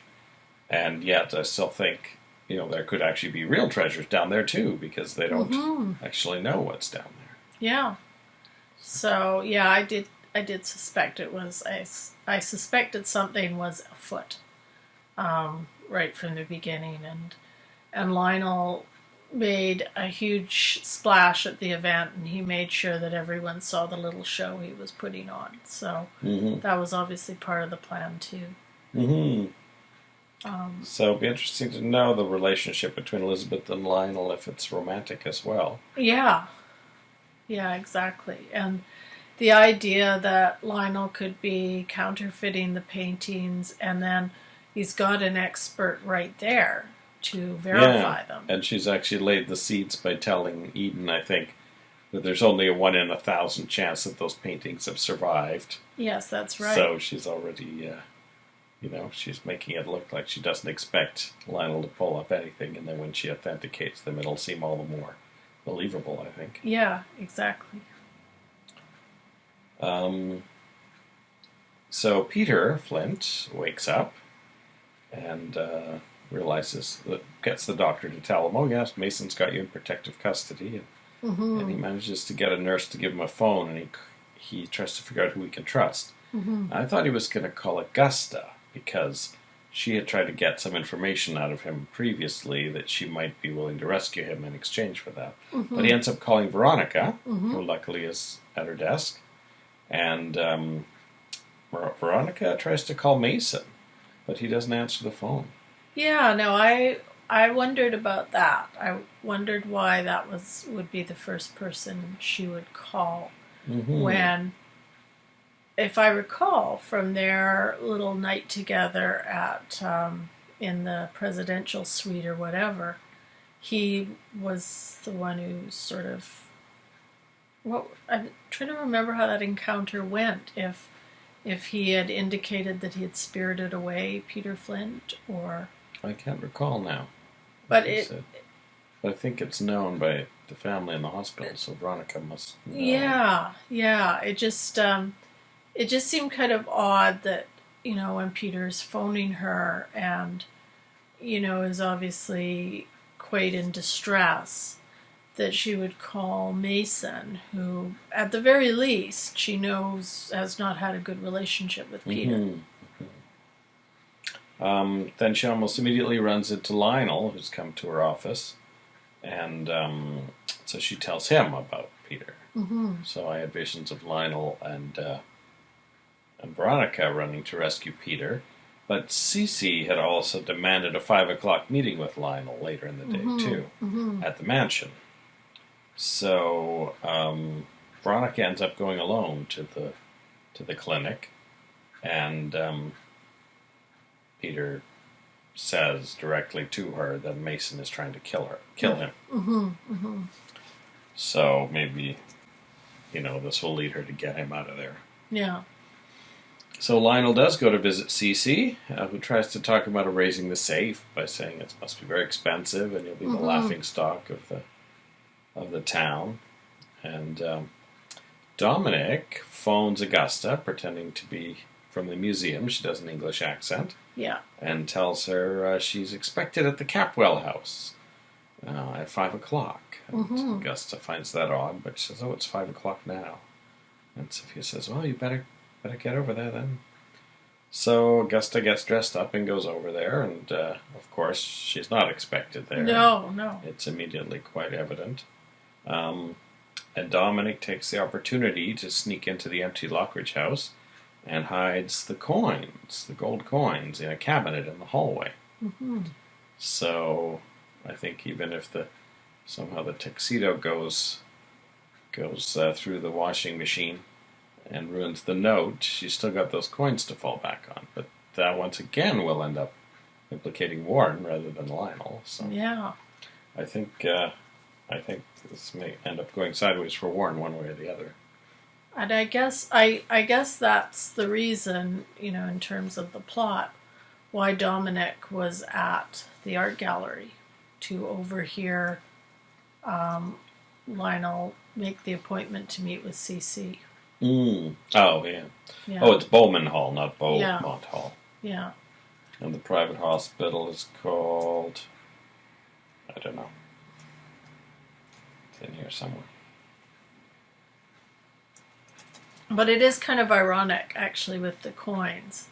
and yet I still think there could actually be real treasures down there too, because they don't actually know what's down there. Yeah. So I did suspect it was. I suspected something was afoot, right from the beginning, and Lionel made a huge splash at the event, and he made sure that everyone saw the little show he was putting on. So that was obviously part of the plan too. Mm-hmm. So it'd be interesting to know the relationship between Elizabeth and Lionel, if it's romantic as well. Yeah, exactly. And the idea that Lionel could be counterfeiting the paintings, and then he's got an expert right there to verify them. And she's actually laid the seeds by telling Eden, I think, that there's only a 1 in 1,000 chance that those paintings have survived. Yes, that's right. So she's already, she's making it look like she doesn't expect Lionel to pull up anything, and then when she authenticates them, it'll seem all the more believable, I think. Yeah, exactly. So Peter Flint wakes up and gets the doctor to tell him, oh yes, Mason's got you in protective custody, and he manages to get a nurse to give him a phone, and he tries to figure out who he can trust. I thought he was going to call Augusta, because she had tried to get some information out of him previously that she might be willing to rescue him in exchange for that. But he ends up calling Veronica, who luckily is at her desk, and Veronica tries to call Mason, but he doesn't answer the phone. Yeah, no, I wondered about that. I wondered why that would be the first person she would call when, if I recall from their little night together at in the presidential suite or whatever, he was the one who sort of. I'm trying to remember how that encounter went. If he had indicated that he had spirited away Peter Flint, or I can't recall now. But I think it's known by the family in the hospital, so Veronica must know. Yeah. It just seemed kind of odd that, when Peter's phoning her and, is obviously quite in distress, that she would call Mason, who, at the very least, she knows has not had a good relationship with Peter. Then she almost immediately runs into Lionel, who's come to her office, and so she tells him about Peter. So I had visions of Lionel and Veronica running to rescue Peter, but Cece had also demanded a 5 o'clock meeting with Lionel later in the day too, at the mansion. So Veronica ends up going alone to the clinic, and Peter says directly to her that Mason is trying to kill him. So maybe, this will lead her to get him out of there. Yeah. So Lionel does go to visit Cece, who tries to talk about erasing the safe by saying it must be very expensive and you'll be the laughing stock of the town. And Dominic phones Augusta, pretending to be from the museum. She does an English accent. Yeah. And tells her she's expected at the Capwell house at 5 o'clock. And Augusta finds that odd, but she says, "Oh, it's 5 o'clock now." And Sophia says, "Well, you better get over there then." So Augusta gets dressed up and goes over there, and of course she's not expected there. No. It's immediately quite evident. And Dominic takes the opportunity to sneak into the empty Lockridge house and hides the gold coins, in a cabinet in the hallway. So I think even if somehow the tuxedo goes through the washing machine and ruins the note, she's still got those coins to fall back on. But that once again will end up implicating Warren rather than Lionel. So yeah, I think this may end up going sideways for Warren one way or the other. And I guess that's the reason, in terms of the plot, why Dominic was at the art gallery, to overhear Lionel make the appointment to meet with CC. Oh, yeah. Oh, it's Bowman Hall, not Beaumont Hall. Yeah. And the private hospital is called, I don't know. It's in here somewhere. But it is kind of ironic, actually, with the coins,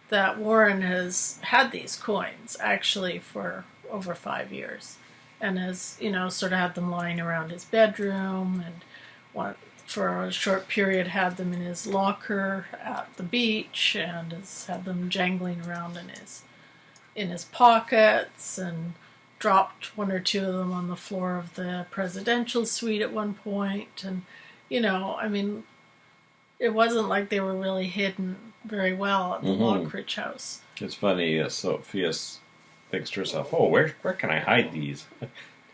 that Warren has had these coins, actually, for over 5 years. And has, sort of had them lying around his bedroom, and for a short period had them in his locker at the beach, and has had them jangling around in his pockets, and dropped one or two of them on the floor of the presidential suite at one point. And, it wasn't like they were really hidden very well at the Lockridge house. It's funny, Sophia thinks to herself, "Oh, where can I hide these?"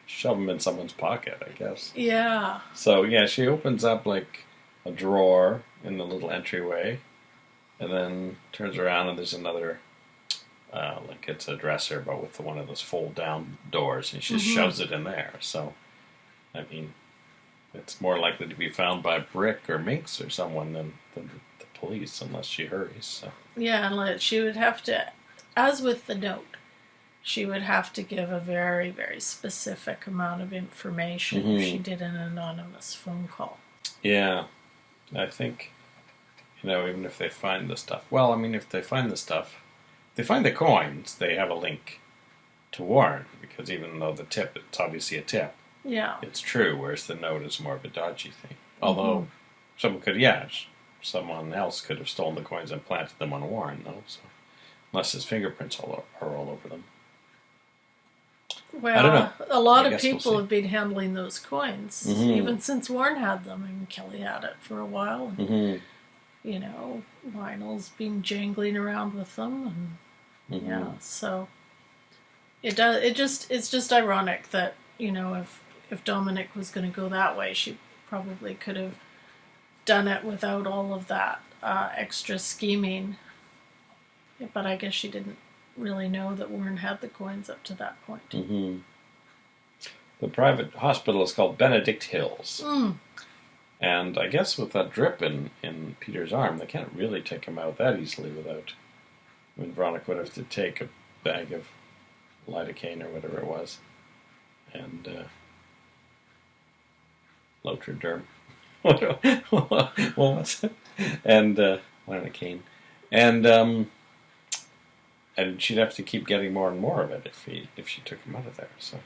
Shove them in someone's pocket, I guess. Yeah. So, she opens up, like, a drawer in the little entryway, and then turns around and there's another, like it's a dresser, but with one of those fold-down doors, and she just shoves it in there. So, it's more likely to be found by Brick or Minx or someone than the police, unless she hurries. So. Yeah, unless she would have to, as with the note, she would have to give a very, very specific amount of information if she did an anonymous phone call. Yeah, I think, even if they find the stuff. Well, if they find the stuff, they find the coins, they have a link to Warren, because even though it's obviously a tip, Yeah. it's true, whereas the note is more of a dodgy thing. Although, someone else could have stolen the coins and planted them on Warren, though, so, unless his fingerprints are all over them. Well, I don't know. a lot I of guess we'll people see. have been handling those coins, even since Warren had them, and Kelly had it for a while. And, you know, Lionel's been jangling around with them, and yeah, so it does. It's just ironic that, you know, if Dominic was going to go that way, she probably could have done it without all of that extra scheming. But I guess she didn't really know that Warren had the coins up to that point. The private hospital is called Benedict Hills. And I guess with that drip in Peter's arm, they can't really take him out that easily without... I mean, Veronica would have to take a bag of lidocaine or whatever it was. And Lotriderm. What was it? And lidocaine. And she'd have to keep getting more and more of it if she took him out of there. So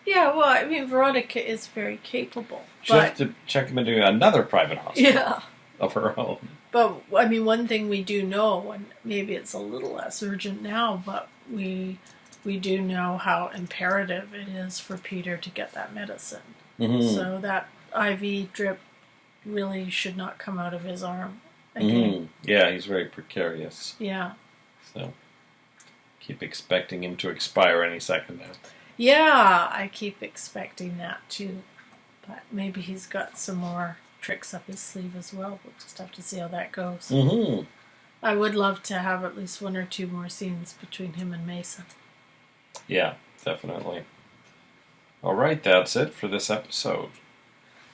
yeah, well, I mean, Veronica is very capable. she'd have to check him into another private hospital of her own. But I mean, one thing we do know, and maybe it's a little less urgent now, but we do know how imperative it is for Peter to get that medicine. So that IV drip really should not come out of his arm again. Yeah, he's very precarious. Yeah. So keep expecting him to expire any second now. Yeah, I keep expecting that too. But maybe he's got some more tricks up his sleeve as well. We'll just have to see how that goes. I would love to have at least one or two more scenes between him and Mason. Yeah, definitely. All right, that's it for this episode.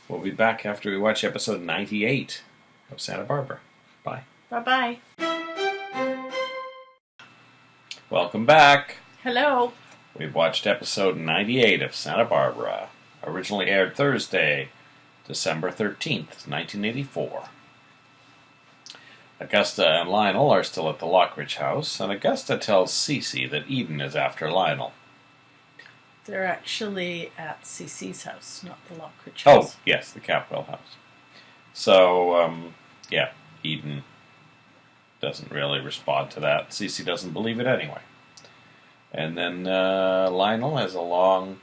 We'll be back after we watch episode 98 of Santa Barbara. Bye. Bye-bye. Welcome back. Hello. We've watched episode 98 of Santa Barbara, originally aired Thursday, December 13th, 1984. Augusta and Lionel are still at the Lockridge house, and Augusta tells Cece that Eden is after Lionel. They're actually at Cece's house, not the Lockridge house. Oh, yes, the Capwell house. So, Eden doesn't really respond to that. Cece doesn't believe it anyway. And then Lionel has a long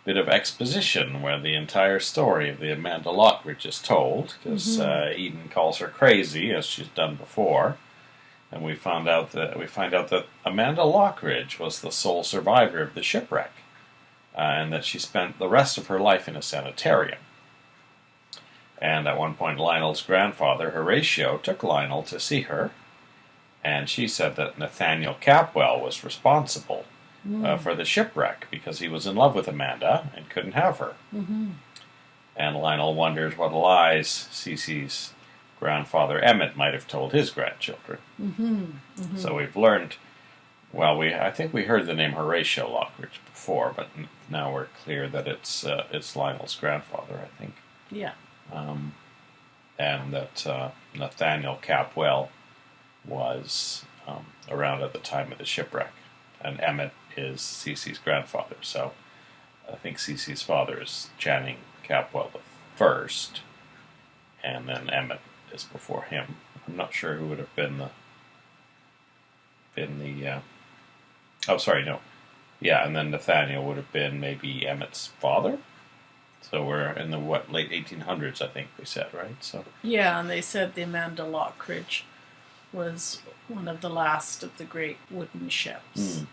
bit of exposition where the entire story of the Amanda Lockridge is told, because Eden calls her crazy, as she's done before. And we find out that Amanda Lockridge was the sole survivor of the shipwreck, and that she spent the rest of her life in a sanitarium. And at one point, Lionel's grandfather, Horatio, took Lionel to see her, and she said that Nathaniel Capwell was responsible for the shipwreck because he was in love with Amanda and couldn't have her. And Lionel wonders what lies Cece's grandfather Emmett might have told his grandchildren. So we've learned, I think we heard the name Horatio Lockridge before, but now we're clear that it's Lionel's grandfather, I think. Yeah. And that Nathaniel Capwell was around at the time of the shipwreck, and Emmett is Cece's grandfather. So I think Cece's father is Channing Capwell the first, and then Emmett is before him. I'm not sure who would have been the. And then Nathaniel would have been maybe Emmett's father. So we're in the late 1800s, I think we said, right? So yeah, and they said the Amanda Lockridge was one of the last of the great wooden ships.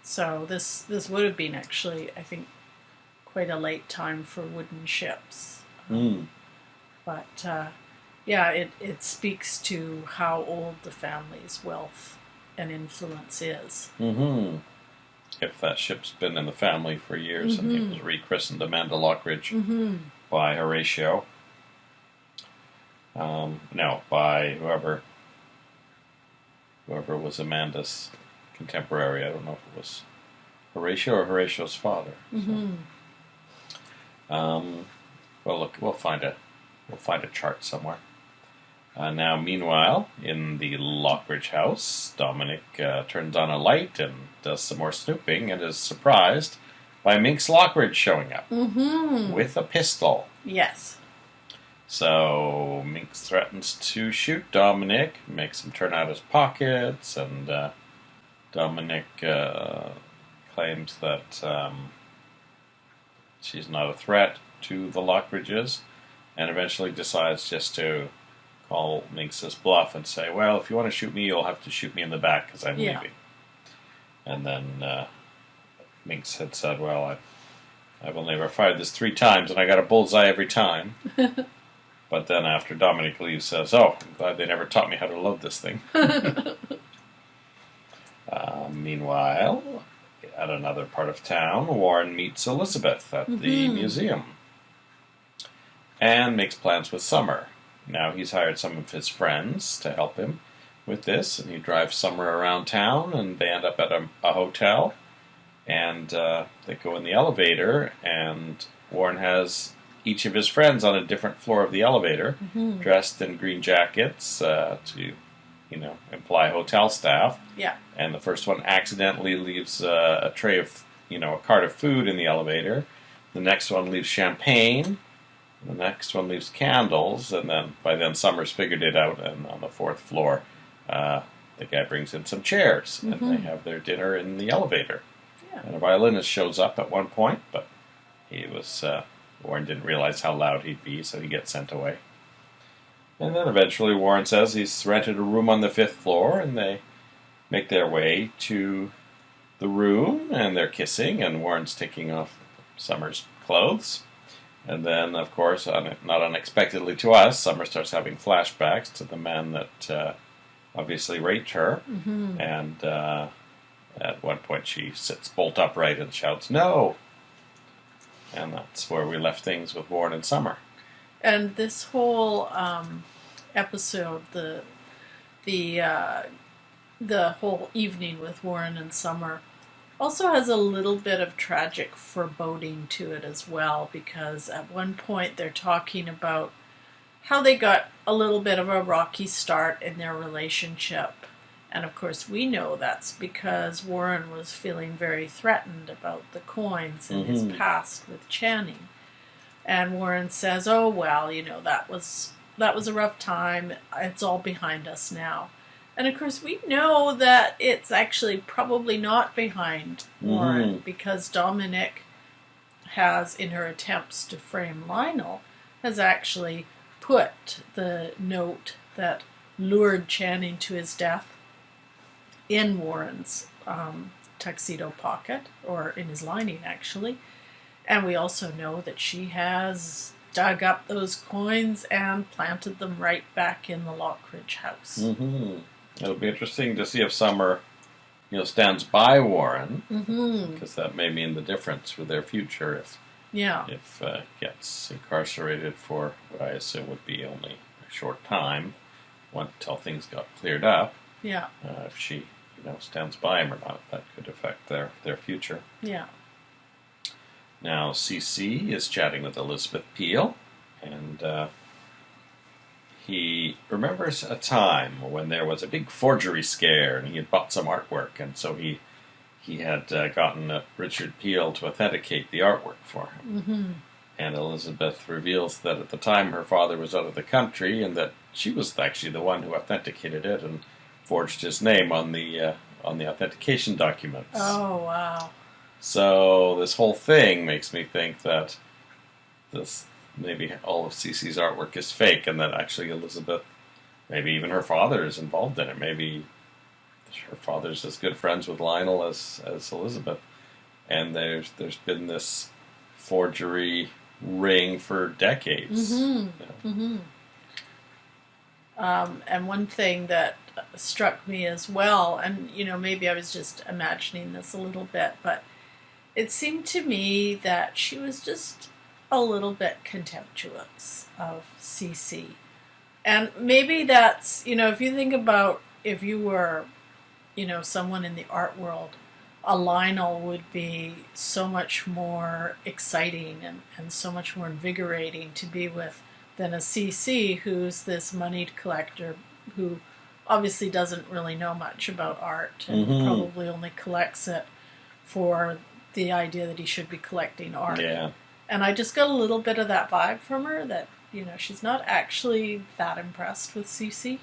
So this would have been actually, I think, quite a late time for wooden ships. But it speaks to how old the family's wealth and influence is. If that ship's been in the family for years, I think it was rechristened Amanda Lockridge by Horatio. By whoever was Amanda's contemporary. I don't know if it was Horatio or Horatio's father. Well, look, we'll find a chart somewhere. Now, meanwhile, in the Lockridge house, Dominic turns on a light and does some more snooping and is surprised by Minx Lockridge showing up with a pistol. Yes. So Minx threatens to shoot Dominic, makes him turn out his pockets, and Dominic claims that she's not a threat to the Lockridges, and eventually decides just to call Minx's bluff and say, well, if you want to shoot me, you'll have to shoot me in the back because I'm leaving. And then Minx had said, well, I've only ever fired this 3 times and I got a bullseye every time. But then after Dominic leaves, says, oh, I'm glad they never taught me how to load this thing. Meanwhile, at another part of town, Warren meets Elizabeth at the museum and makes plans with Summer. Now he's hired some of his friends to help him with this, and he drives Summer around town, and they end up at a hotel, and they go in the elevator, and Warren has each of his friends on a different floor of the elevator, dressed in green jackets to, imply hotel staff. Yeah. And the first one accidentally leaves a tray of, a cart of food in the elevator. The next one leaves champagne. The next one leaves candles, and then by then Summer's figured it out, and on the 4th floor, the guy brings in some chairs, and they have their dinner in the elevator. Yeah. And a violinist shows up at one point, but Warren didn't realize how loud he'd be, so he gets sent away. And then eventually Warren says he's rented a room on the 5th floor, and they make their way to the room, and they're kissing, and Warren's taking off Summer's clothes. And then, of course, not unexpectedly to us, Summer starts having flashbacks to the man that obviously raped her. And at one point she sits bolt upright and shouts, "No!" And that's where we left things with Warren and Summer. And this whole episode, the whole evening with Warren and Summer, also has a little bit of tragic foreboding to it as well, because at one point they're talking about how they got a little bit of a rocky start in their relationship. And of course we know that's because Warren was feeling very threatened about the coins in his past with Channing. And Warren says, oh, well, that was a rough time. It's all behind us now. And of course, we know that it's actually probably not behind Warren, because Dominic has, in her attempts to frame Lionel, has actually put the note that lured Channing to his death in Warren's tuxedo pocket, or in his lining, actually. And we also know that she has dug up those coins and planted them right back in the Lockridge house. It'll be interesting to see if Summer, stands by Warren, because that may mean the difference for their future if gets incarcerated for what I assume would be only a short time, until things got cleared up. Yeah. If she, stands by him or not, that could affect their future. Yeah. Now, CC is chatting with Elizabeth Peel, and he remembers a time when there was a big forgery scare, and he had bought some artwork, and so he had gotten Richard Peel to authenticate the artwork for him. And Elizabeth reveals that at the time her father was out of the country, and that she was actually the one who authenticated it and forged his name on the authentication documents. Oh, wow. So this whole thing makes me think that maybe all of Cece's artwork is fake, and that actually Elizabeth, maybe even her father, is involved in it. Maybe her father's as good friends with Lionel as Elizabeth, and there's been this forgery ring for decades. And one thing that struck me as well, and maybe I was just imagining this a little bit, but it seemed to me that she was just a little bit contemptuous of CC. And maybe that's, if you think about if you were, someone in the art world, a Lionel would be so much more exciting and so much more invigorating to be with than a CC, who's this moneyed collector who obviously doesn't really know much about art and probably only collects it for the idea that he should be collecting art. Yeah. And I just got a little bit of that vibe from her that, she's not actually that impressed with CC.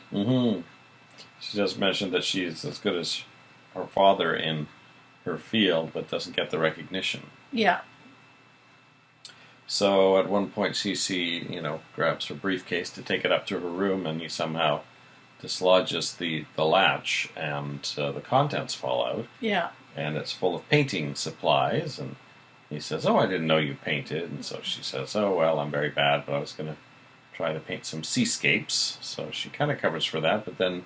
She just mentioned that she's as good as her father in her field, but doesn't get the recognition. Yeah. So at one point, Cece, grabs her briefcase to take it up to her room, and he somehow dislodges the latch, and the contents fall out. Yeah. And it's full of painting supplies, and he says, "Oh, I didn't know you painted." And so she says, "Oh, well, I'm very bad, but I was going to try to paint some seascapes." So she kind of covers for that, but then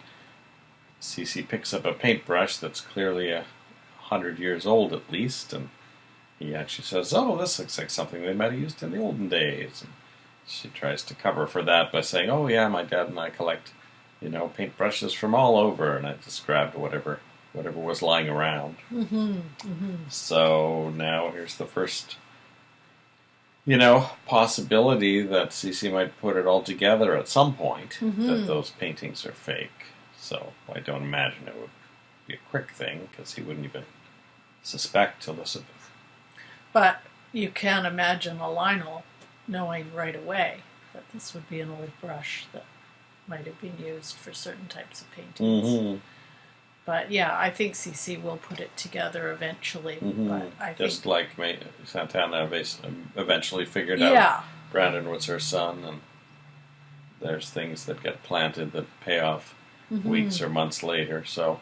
Cece picks up a paintbrush that's clearly 100 years old at least, and he actually says, "Oh, this looks like something they might have used in the olden days." And she tries to cover for that by saying, "Oh, yeah, my dad and I collect, paintbrushes from all over, and I just grabbed whatever was lying around." So now here's the first, possibility that Cece might put it all together at some point, that those paintings are fake. So I don't imagine it would be a quick thing, because he wouldn't even suspect Elizabeth. But you can imagine a Lionel knowing right away that this would be an old brush that might have been used for certain types of paintings. But yeah, I think CC will put it together eventually. But I Just think, like Santana eventually figured out Brandon was her son, and there's things that get planted that pay off weeks or months later. So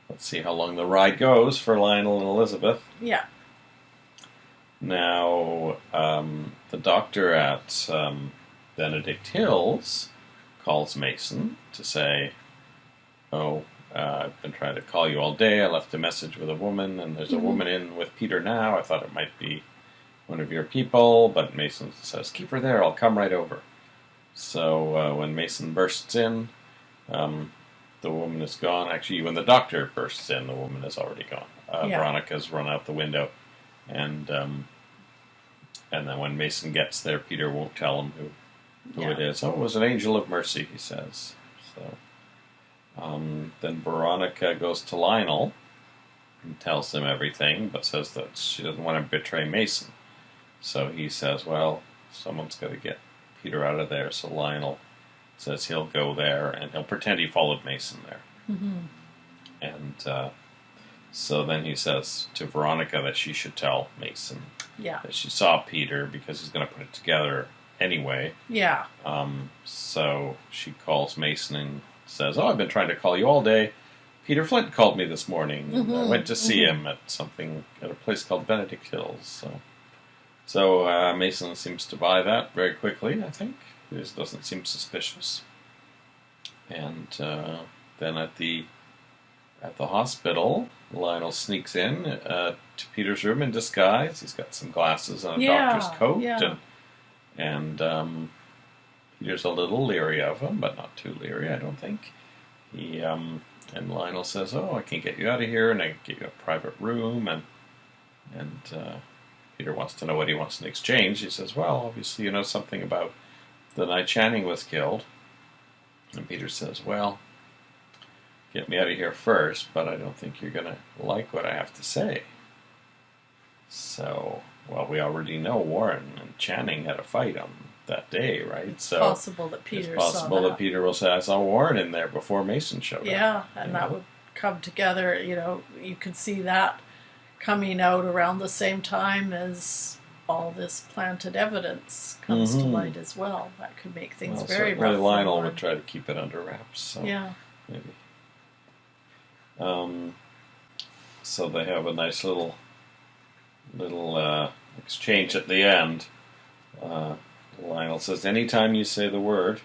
let's see how long the ride goes for Lionel and Elizabeth. Yeah. Now, the doctor at Benedict Hills calls Mason to say, "Oh, I've been trying to call you all day. I left a message with a woman, and there's a woman in with Peter now. I thought it might be one of your people," but Mason says, "Keep her there. I'll come right over." So when Mason bursts in, the woman is gone. Actually, when the doctor bursts in, the woman is already gone. Veronica's run out the window, and then when Mason gets there, Peter won't tell him who it is. "Oh, it was an angel of mercy," he says. So then Veronica goes to Lionel and tells him everything, but says that she doesn't want to betray Mason. So he says, "Well, someone's got to get Peter out of there." So Lionel says he'll go there, and he'll pretend he followed Mason there. And so then he says to Veronica that she should tell Mason that she saw Peter, because he's going to put it together anyway. Yeah. So she calls Mason and says, "Oh, I've been trying to call you all day. Peter Flint called me this morning. And I went to see him at a place called Benedict Hills." So Mason seems to buy that very quickly, I think. He just doesn't seem suspicious. And then at the hospital, Lionel sneaks in to Peter's room in disguise. He's got some glasses and a doctor's coat, and Peter's a little leery of him, but not too leery, I don't think. And Lionel says, "Oh, I can get you out of here, and I can get you a private room." And Peter wants to know what he wants in exchange. He says, "Well, obviously you know something about the night Channing was killed." And Peter says, "Well, get me out of here first, but I don't think you're going to like what I have to say." So, well, we already know Warren and Channing had a fight on that day, right? It's possible that Peter will say, "I saw Warren in there before Mason showed up." Yeah, and that would come together. You could see that coming out around the same time as all this planted evidence comes to light as well. That could make things very rough. Lionel would try to keep it under wraps. So maybe. So they have a nice little exchange at the end. Lionel says, "Anytime you say the word."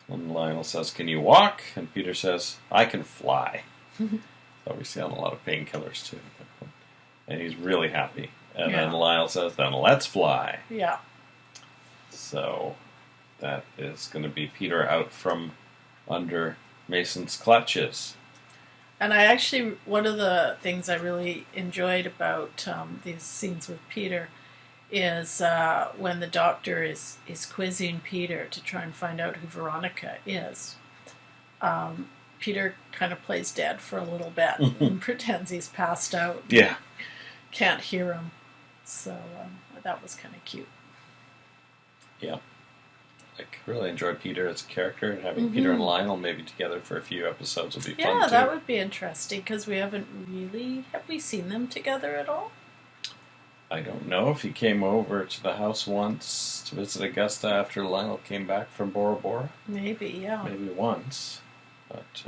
And Lionel says, "Can you walk?" And Peter says, "I can fly." Obviously on a lot of painkillers too. And he's really happy. And then Lionel says, "Then let's fly." Yeah. So that is going to be Peter out from under Mason's clutches. And one of the things I really enjoyed about these scenes with Peter is when the doctor is quizzing Peter to try and find out who Veronica is. Peter kind of plays dead for a little bit and pretends he's passed out. Yeah. Can't hear him. So that was kind of cute. Yeah. I really enjoyed Peter as a character, and having Peter and Lionel maybe together for a few episodes would be fun too. Yeah, that would be interesting, because we haven't really... Have we seen them together at all? I don't know if he came over to the house once to visit Augusta after Lionel came back from Bora Bora. Maybe, yeah. Maybe once. But,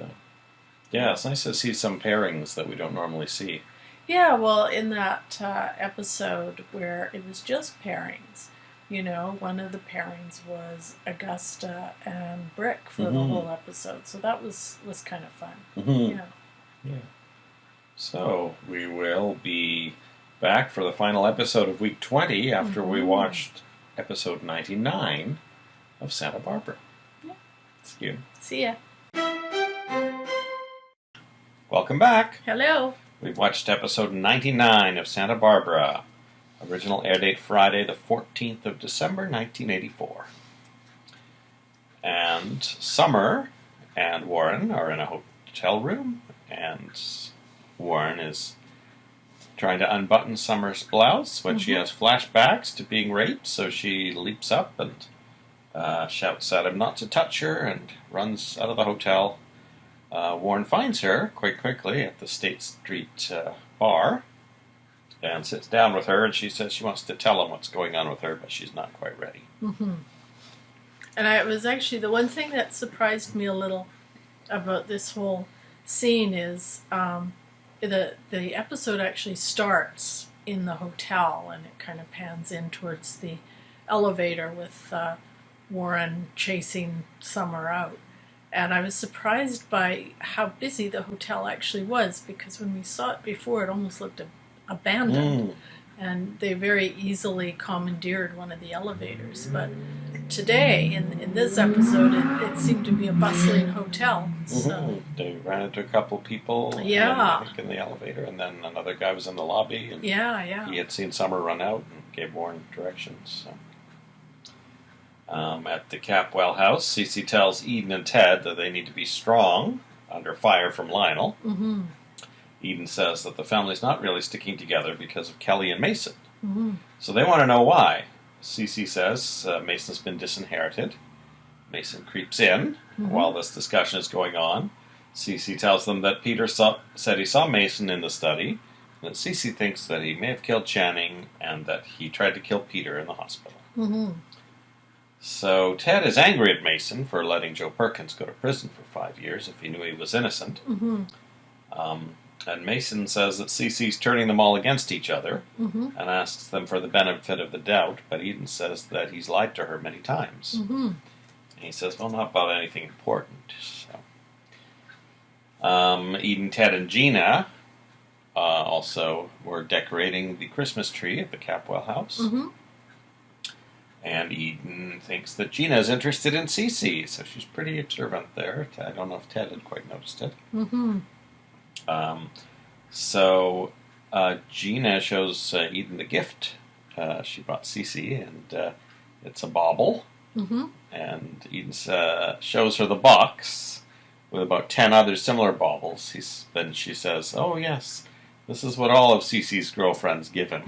yeah, it's nice to see some pairings that we don't normally see. Yeah, well, in that episode where it was just pairings, you know, one of the pairings was Augusta and Brick for the whole episode. So that was kind of fun. Yeah. So we will be back for the final episode of week 20 after we watched episode 99 of Santa Barbara. Yeah. See you. See ya. Welcome back. Hello. We've watched episode 99 of Santa Barbara. Original air date Friday, the 14th of December, 1984. And Summer and Warren are in a hotel room, and Warren is trying to unbutton Summer's blouse when she has flashbacks to being raped, so she leaps up and shouts at him not to touch her and runs out of the hotel. Warren finds her quite quickly at the State Street bar and sits down with her, and she says she wants to tell him what's going on with her, but she's not quite ready. And it was actually the one thing that surprised me a little about this whole scene is the episode actually starts in the hotel, and it kind of pans in towards the elevator with Warren chasing Summer out. And I was surprised by how busy the hotel actually was, because when we saw it before, it almost looked abandoned. And they very easily commandeered one of the elevators. But today, in this episode, it seemed to be a bustling hotel. So. They ran into a couple people I think in the elevator, and then another guy was in the lobby. And he had seen Summer run out and gave Warren directions. So. At the Capwell house, Cece tells Eden and Ted that they need to be strong under fire from Lionel. Eden says that the family's not really sticking together because of Kelly and Mason. So they want to know why. Cece says Mason's been disinherited. Mason creeps in while this discussion is going on. Cece tells them that Peter said he saw Mason in the study, and that Cece thinks that he may have killed Channing and that he tried to kill Peter in the hospital. So Ted is angry at Mason for letting Joe Perkins go to prison for 5 years if he knew he was innocent. And Mason says that Cece's turning them all against each other and asks them for the benefit of the doubt, but Eden says that he's lied to her many times. And he says, well, not about anything important. So. Eden, Ted, and Gina also were decorating the Christmas tree at the Capwell house. And Eden thinks that Gina is interested in Cece, so she's pretty observant there. I don't know if Ted had quite noticed it. So Gina shows Eden the gift she brought Cece, and it's a bauble. And Eden shows her the box with about 10 other similar baubles. Then she says, oh yes, this is what all of Cece's girlfriends give him.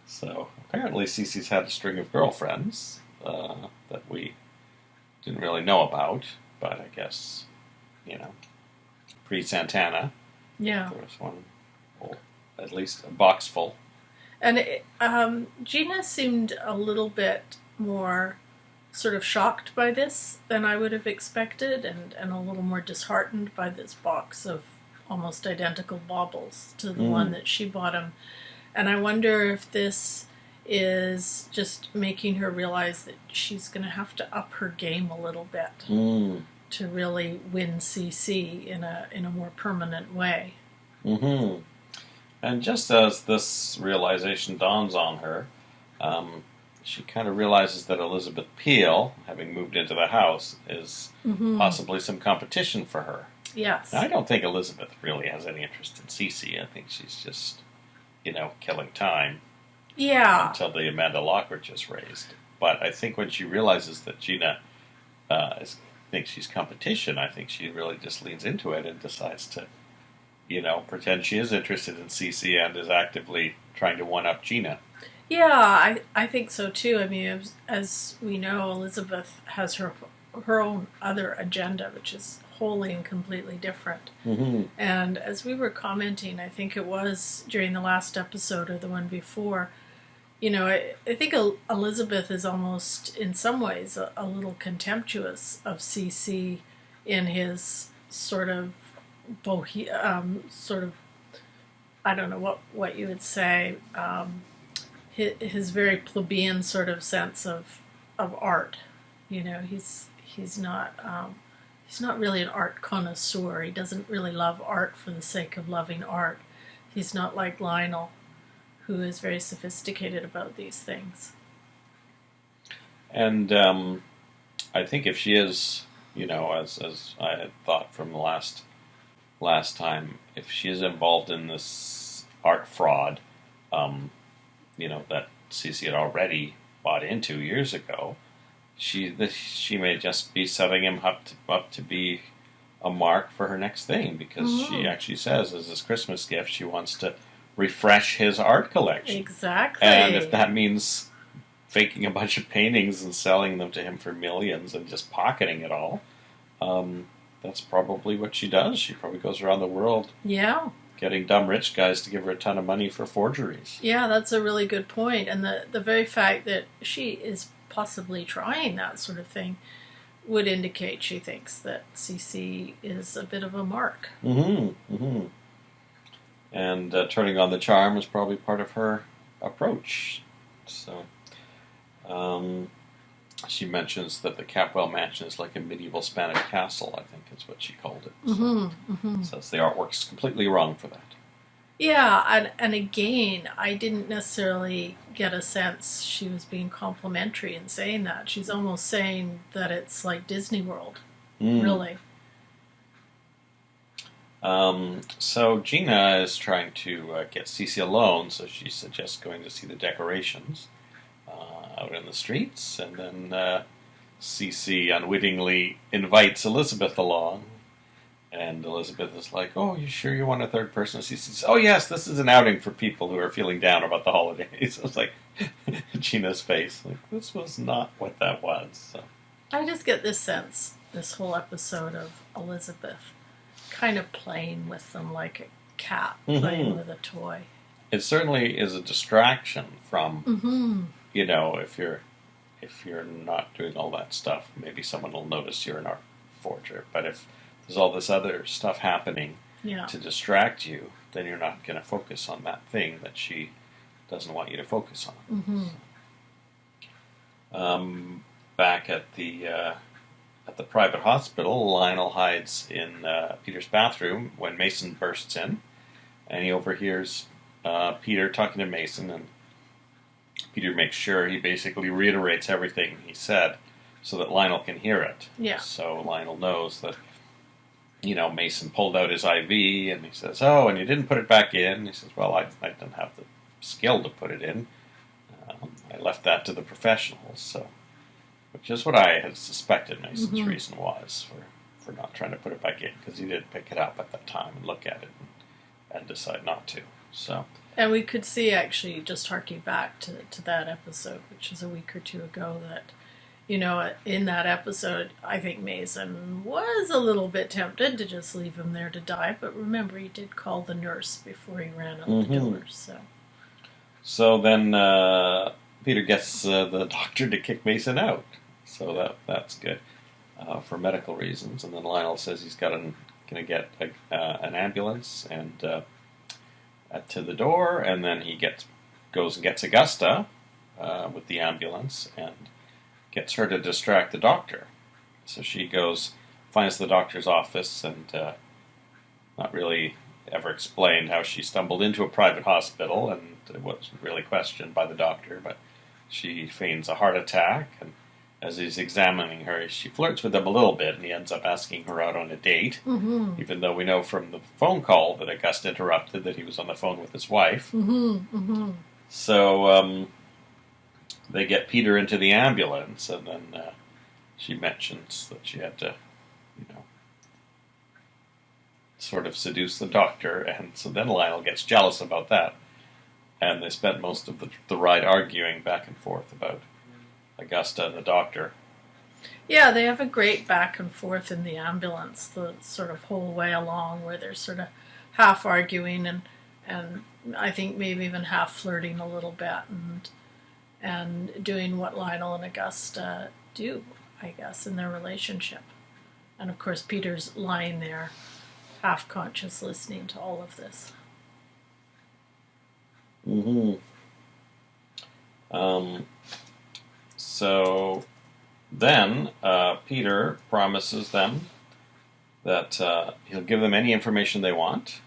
So apparently Cece's had a string of girlfriends that we didn't really know about, but I guess, pre-Santana. Yeah. There was one, at least a box full. And Gina seemed a little bit more sort of shocked by this than I would have expected, and a little more disheartened by this box of almost identical baubles to the one that she bought him. And I wonder if this is just making her realize that she's going to have to up her game a little bit to really win CC in a more permanent way. And just as this realization dawns on her, she kind of realizes that Elizabeth Peel, having moved into the house, is possibly some competition for her. Yes. Now, I don't think Elizabeth really has any interest in Cece. I think she's just, killing time. Yeah. until the Amanda Lockridge is raised. But I think when she realizes that Gina thinks she's competition, I think she really just leans into it and decides to, pretend she is interested in Cece and is actively trying to one-up Gina. Yeah, I think so too. I mean, as we know, Elizabeth has her own other agenda, which is wholly and completely different. Mm-hmm. And as we were commenting, I think it was during the last episode or the one before, I think Elizabeth is almost, in some ways, a little contemptuous of CC in his sort of I don't know what you would say, his very plebeian sort of sense of art. He's not really an art connoisseur. He doesn't really love art for the sake of loving art. He's not like Lionel, who is very sophisticated about these things. And I think if she is, as I had thought from the last time, if she is involved in this art fraud, that Cece had already bought into years ago, she may just be setting him up to be a mark for her next thing, because she actually says, as his Christmas gift, she wants to refresh his art collection. Exactly. And if that means faking a bunch of paintings and selling them to him for millions and just pocketing it all, that's probably what she does. She probably goes around the world getting dumb rich guys to give her a ton of money for forgeries. Yeah, that's a really good point. And the very fact that she is possibly trying that sort of thing would indicate she thinks that CC is a bit of a mark. Mm-hmm. Mm-hmm. And turning on the charm is probably part of her approach. So, she mentions that the Capwell mansion is like a medieval Spanish castle, I think is what she called it. Says the artwork's completely wrong for that. Yeah, and again, I didn't necessarily get a sense she was being complimentary in saying that. She's almost saying that it's like Disney World, really. So Gina is trying to get Cece alone, so she suggests going to see the decorations out in the streets, and then Cece unwittingly invites Elizabeth along, and Elizabeth is like, "Oh, you sure you want a third person?" Cece says, "Oh yes, this is an outing for people who are feeling down about the holidays." It's like Gina's face, like, this was not what that was. So I just get this sense, this whole episode, of Elizabeth kind of playing with them like a cat playing with a toy. It certainly is a distraction from, if you're not doing all that stuff, maybe someone will notice you're an art forger. But if there's all this other stuff happening to distract you, then you're not going to focus on that thing that she doesn't want you to focus on. Back at the private hospital, Lionel hides in Peter's bathroom when Mason bursts in, and he overhears Peter talking to Mason, and Peter makes sure he basically reiterates everything he said so that Lionel can hear it. Yeah. So Lionel knows that, Mason pulled out his IV, and he says, "Oh, and you didn't put it back in." He says, "Well, I didn't have the skill to put it in. I left that to the professionals." So, which is what I had suspected Mason's reason was for not trying to put it back in, because he did pick it up at that time and look at it and decide not to. So, and we could see, actually, just harking back to that episode, which is a week or two ago, that, in that episode, I think Mason was a little bit tempted to just leave him there to die. But remember, he did call the nurse before he ran out the door. So then Peter gets the doctor to kick Mason out. So that's good for medical reasons. And then Lionel says he's going to get an ambulance and to the door, and then he goes and gets Augusta with the ambulance and gets her to distract the doctor. So she finds the doctor's office, and not really ever explained how she stumbled into a private hospital, and it wasn't really questioned by the doctor, but she feigns a heart attack, and as he's examining her, she flirts with him a little bit, and he ends up asking her out on a date, even though we know from the phone call that Augusta interrupted that he was on the phone with his wife. So they get Peter into the ambulance, and then she mentions that she had to, sort of seduce the doctor, and so then Lionel gets jealous about that, and they spent most of the ride arguing back and forth about Augusta and the doctor. Yeah, they have a great back and forth in the ambulance, the sort of whole way along, where they're sort of half arguing and I think maybe even half flirting a little bit, and doing what Lionel and Augusta do, I guess, in their relationship. And of course, Peter's lying there, half conscious, listening to all of this. So then Peter promises them that he'll give them any information they want,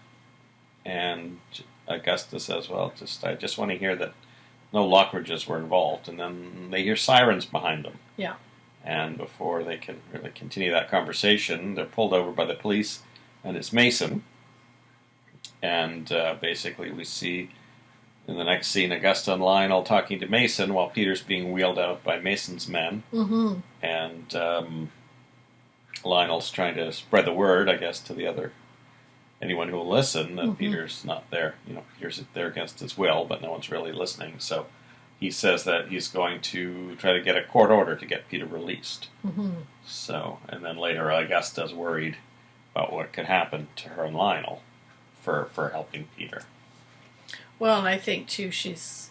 and Augusta says, well, I just want to hear that no Lockridges were involved, and then they hear sirens behind them. Yeah. And before they can really continue that conversation, they're pulled over by the police, and it's Mason. And basically we see in the next scene Augusta and Lionel talking to Mason while Peter's being wheeled out by Mason's men. Mm-hmm. And Lionel's trying to spread the word, I guess, to anyone who will listen, that Peter's not there. Peter's there against his will, but no one's really listening. So he says that he's going to try to get a court order to get Peter released. Mm-hmm. So, and then later Augusta's worried about what could happen to her and Lionel for helping Peter. Well, and I think too she's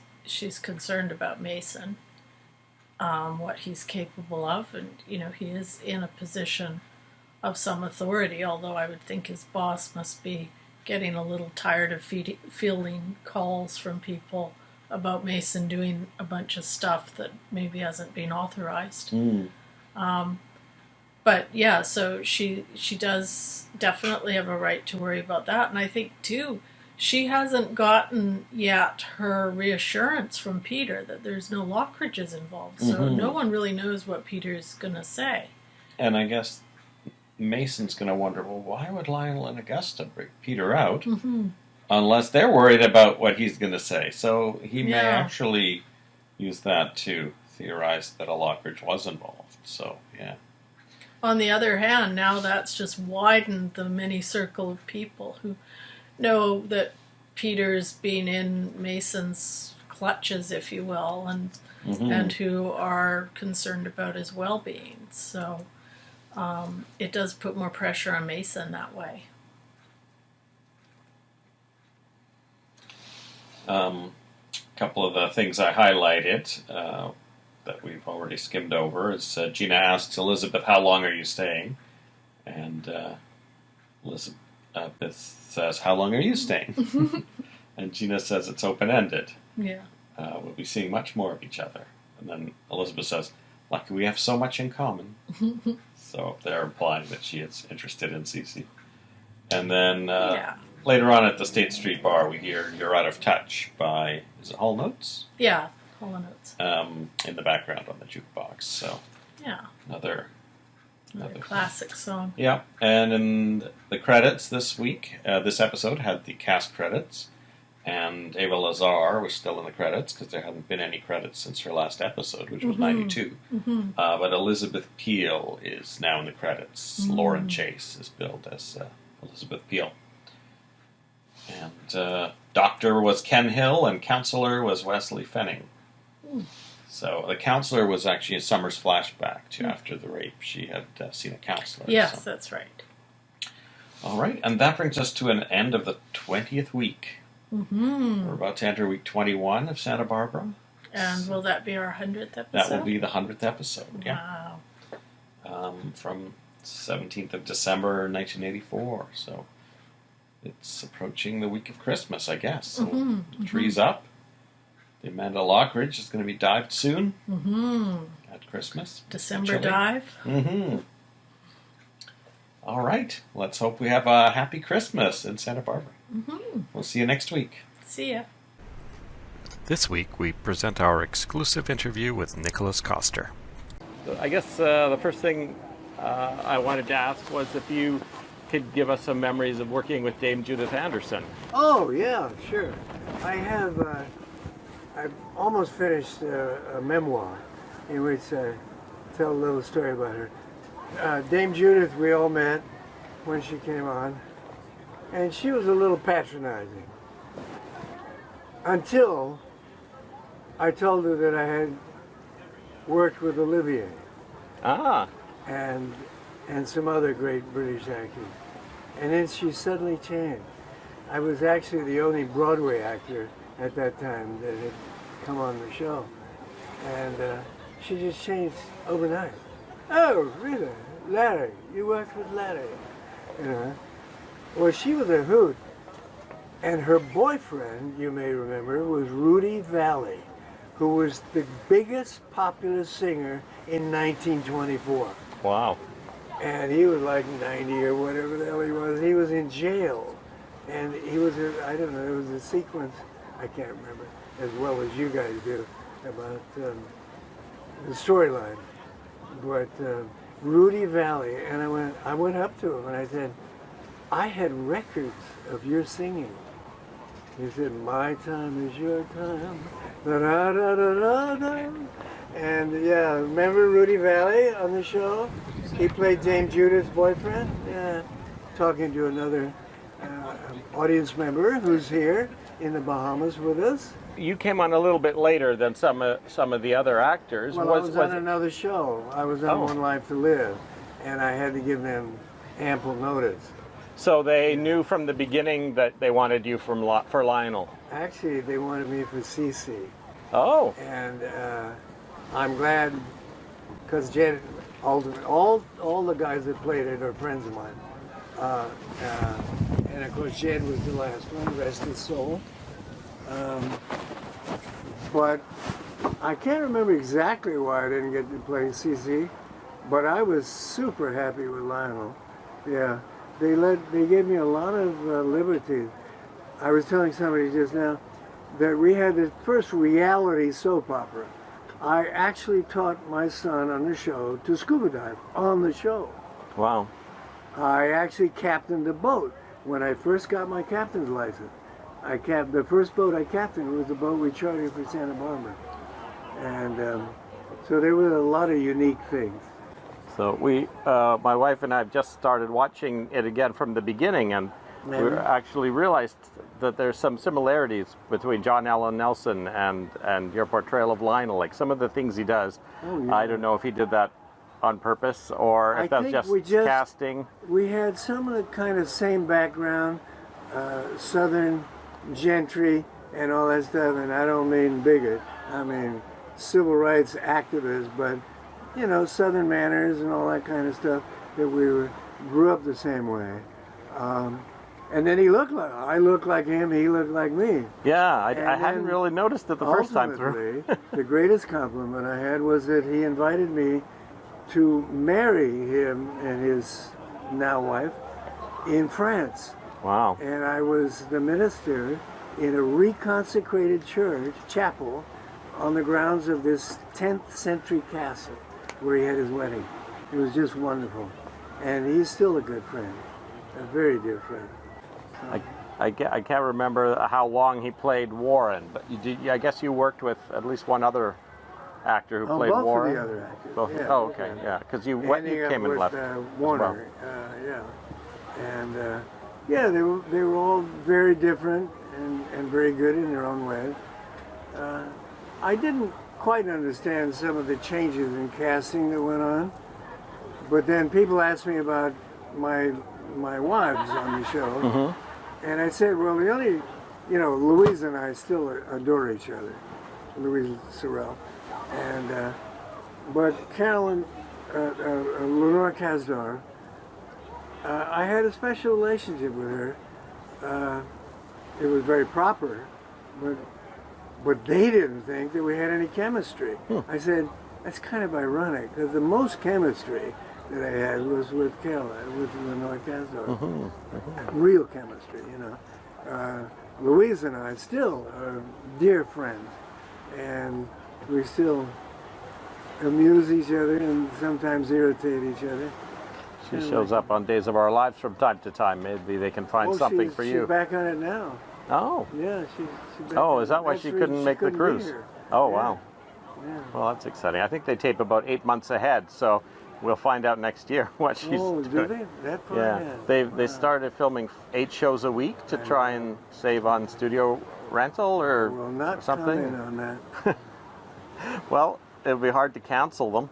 concerned about Mason, what he's capable of, and he is in a position of some authority. Although I would think his boss must be getting a little tired of fielding calls from people about Mason doing a bunch of stuff that maybe hasn't been authorized. But yeah, so she does definitely have a right to worry about that. And I think, too, she hasn't gotten yet her reassurance from Peter that there's no Lockridges involved. So no one really knows what Peter's going to say. And I guess Mason's going to wonder, well, why would Lionel and Augusta bring Peter out unless they're worried about what he's going to say? So he may actually use that to theorize that a Lockridge was involved. So, yeah. On the other hand, now that's just widened the mini circle of people who know that Peter's been in Mason's clutches, if you will, and who are concerned about his well-being. So it does put more pressure on Mason that way. A couple of the things I highlighted that we've already skimmed over is Gina asks Elizabeth, how long are you staying? And Elizabeth says, how long are you staying? And Gina says it's open-ended. Yeah. We'll be seeing much more of each other. And then Elizabeth says, lucky we have so much in common. So they're implying that she is interested in Cece. And then later on at the State Street Bar, we hear You're Out of Touch by, is it Hall Notes? Yeah. Notes. In the background on the jukebox. So yeah, another classic song. Yeah, and in the credits this week, this episode had the cast credits, and Ava Lazar was still in the credits because there hadn't been any credits since her last episode, which was 92. But Elizabeth Peel is now in the credits. Lauren Chase is billed as Elizabeth Peel. And Doctor was Ken Hill, and Counselor was Wesley Fenning. So the counselor was actually a Summer's flashback to after the rape. She had seen a counselor. Yes, that's right. All right, and that brings us to an end of the 20th week. We're about to enter week 21 of Santa Barbara. And will that be our 100th episode? That will be the 100th episode, yeah. Wow. From 17th of December, 1984. So it's approaching the week of Christmas, I guess. So the tree's up. The Amanda Lockridge is going to be dived soon at Christmas. December dive. All right. Let's hope we have a happy Christmas in Santa Barbara. We'll see you next week. See ya. This week we present our exclusive interview with Nicolas Coster. I guess the first thing I wanted to ask was if you could give us some memories of working with Dame Judith Anderson. Oh, yeah, sure. I have I've almost finished a memoir in which I tell a little story about her. Dame Judith, we all met when she came on, and she was a little patronizing until I told her that I had worked with Olivier and some other great British actors. And then she suddenly changed. I was actually the only Broadway actor at that time that had come on the show. And she just changed overnight. Oh, really? Larry, you worked with Larry. You know. Well, she was a hoot. And her boyfriend, you may remember, was Rudy Valley, who was the biggest popular singer in 1924. Wow. And he was like 90 or whatever the hell he was. He was in jail. And he was, I don't know, it was a sequence, I can't remember, as well as you guys do, about the storyline. But Rudy Valley, and I went up to him and I said, I had records of your singing. He said, my time is your time. Da-da-da-da-da-da. And yeah, remember Rudy Valley on the show? He played Dame Judith's boyfriend. Yeah, talking to another audience member who's here in the Bahamas with us. You came on a little bit later than some of the other actors. Well, I was on another show. I was on One Life to Live, and I had to give them ample notice. So they knew from the beginning that they wanted you for Lionel. Actually, they wanted me for Cece. Oh. And I'm glad, because Jed, all the guys that played it are friends of mine. And of course, Jed was the last one, rest his soul. But I can't remember exactly why I didn't get to play Cece, but I was super happy with Lionel. Yeah, they gave me a lot of liberties. I was telling somebody just now that we had the first reality soap opera. I actually taught my son on the show to scuba dive on the show. Wow. I actually captained a boat when I first got my captain's license. The first boat I captained was the boat we chartered for Santa Barbara. And so there were a lot of unique things. So my wife and I have just started watching it again from the beginning, and we actually realized that there's some similarities between John Allen Nelson and your portrayal of Lionel. Like some of the things he does, I don't know if he did that on purpose or if that's just casting. We had some of the kind of same background, Southern gentry and all that stuff, and I don't mean bigot, I mean civil rights activists, but you know, Southern manners and all that kind of stuff, that we grew up the same way. And then I looked like him, he looked like me. Yeah, I hadn't really noticed it the first time through. The greatest compliment I had was that he invited me to marry him and his now wife in France. Wow. And I was the minister in a reconsecrated chapel on the grounds of this 10th century castle where he had his wedding. It was just wonderful. And he's still a good friend, a very dear friend. I can't remember how long he played Warren, but I guess you worked with at least one other actor who played both Warren. Of the other actors. Both. Yeah. Oh, okay, yeah, because you came and left. Warner, yeah, and yeah, they were all very different and very good in their own way. I didn't quite understand some of the changes in casting that went on, but then people asked me about my wives on the show, and I said, well, the only, Louise and I still adore each other, Louise Sorrell, and but Carolyn, Lenore Kasdar, I had a special relationship with her. It was very proper, but they didn't think that we had any chemistry. I said, that's kind of ironic, because the most chemistry that I had was with Caroline, with Lenore Kasdar. Real chemistry, Louise and I still are dear friends, and we still amuse each other and sometimes irritate each other. She shows up on Days of Our Lives from time to time. Maybe they can find something for you. She's back on it now. Oh. Yeah, she Oh, is that why that's she the reason couldn't make the couldn't be cruise? here. Oh, Yeah. wow. Yeah. Well, that's exciting. I think they tape about 8 months ahead, so we'll find out next year what she's Oh, doing. do they? That far Yeah, ahead? they Wow. started filming 8 shows a week to I try know. and save on studio rental or Will not something. comment on that. Well, it'll be hard to cancel them.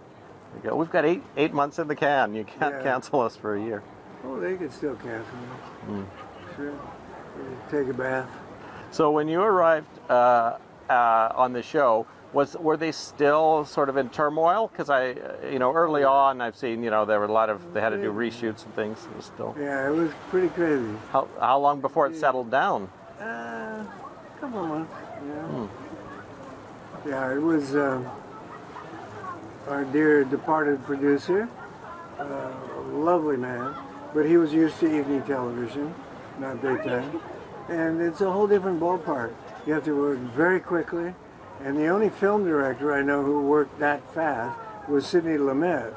You go, we've got eight months in the can. You can't Yeah. cancel us for a year. Oh, they could still cancel it. Mm. Sure. Take a bath. So when you arrived on the show, were they still sort of in turmoil? Because early on I've seen, there were a lot of, they had to do reshoots and things. It was still. Yeah, it was pretty crazy. How long before it settled down? A couple of months. Yeah. Hmm. Yeah, it was our dear departed producer, a lovely man, but he was used to evening television, not daytime. And it's a whole different ballpark. You have to work very quickly. And the only film director I know who worked that fast was Sidney Lumet,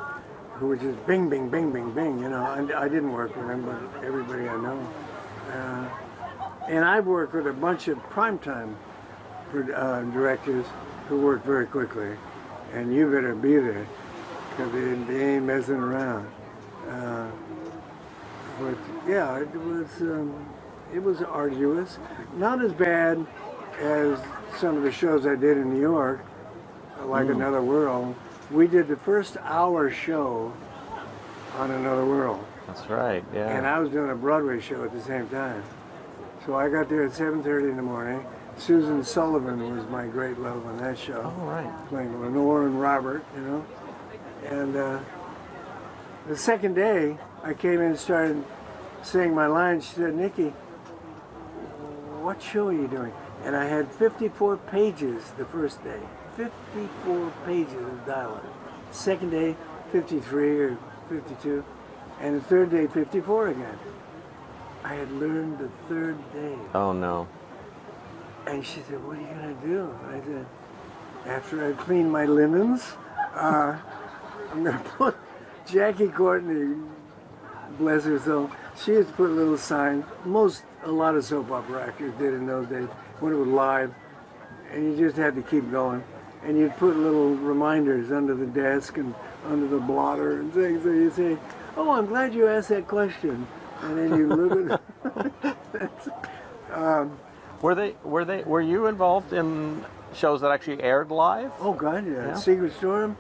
who was just bing, bing, bing, bing, bing. I didn't work with him, but everybody I know. And I've worked with a bunch of primetime directors who work very quickly. And you better be there, because they ain't messing around. But yeah, it was arduous. Not as bad as some of the shows I did in New York, like Another World. We did the first hour show on Another World. That's right, yeah. And I was doing a Broadway show at the same time. So I got there at 7:30 in the morning. Susan Sullivan was my great love on that show. Oh, right. Playing Lenore and Robert, And the second day, I came in and started saying my lines. She said, "Nikki, what show are you doing?" And I had 54 pages the first day. 54 pages of dialogue. Second day, 53 or 52. And the third day, 54 again. I had learned the third day. Oh, no. And she said, "What are you going to do?" And I said, "After I clean my linens, I'm going to put Jackie Courtney, bless her soul, she used to put a little sign. A lot of soap opera actors did in those days when it was live, and you just had to keep going. And you'd put little reminders under the desk and under the blotter and things. So you say, "Oh, I'm glad you asked that question," and then you look at. Were you involved in shows that actually aired live? Oh God, yeah. Yeah. Secret Storm.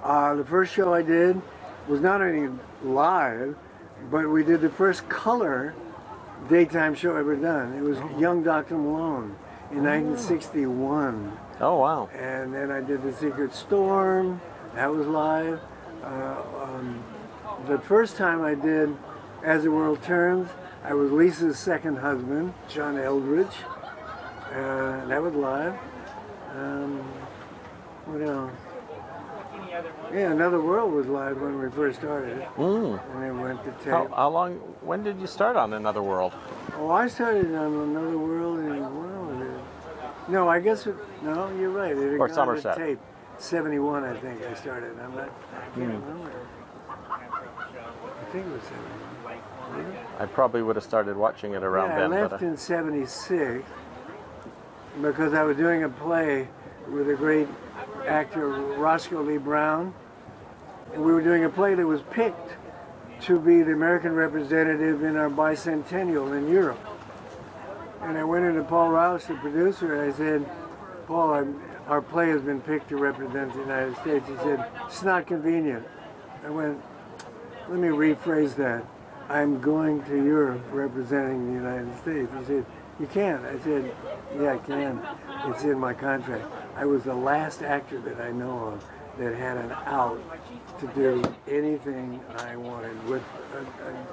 The first show I did was not only live, but we did the first color daytime show ever done. It was Young Dr. Malone in 1961. Oh, wow. And then I did the Secret Storm. That was live. The first time I did As the World Turns, I was Lisa's second husband, John Eldridge. That was live. What else? Yeah, Another World was live when we first started. And then went to tape. When did you start on Another World? Oh, I started on Another World in, when was it? No, I guess, no, you're right. It had Or gone Somerset. to tape. 71, I think I started. I can't remember. I think it was 71. I probably would have started watching it around Yeah, then. I left in 76 because I was doing a play with a great actor, Roscoe Lee Brown. And we were doing a play that was picked to be the American representative in our bicentennial in Europe. And I went into Paul Rouse, the producer, and I said, "Paul, our play has been picked to represent the United States." He said, "It's not convenient." I went, "Let me rephrase that. I'm going to Europe representing the United States." He said, "You can't." I said, "Yeah, I can. It's in my contract." I was the last actor that I know of that had an out to do anything I wanted with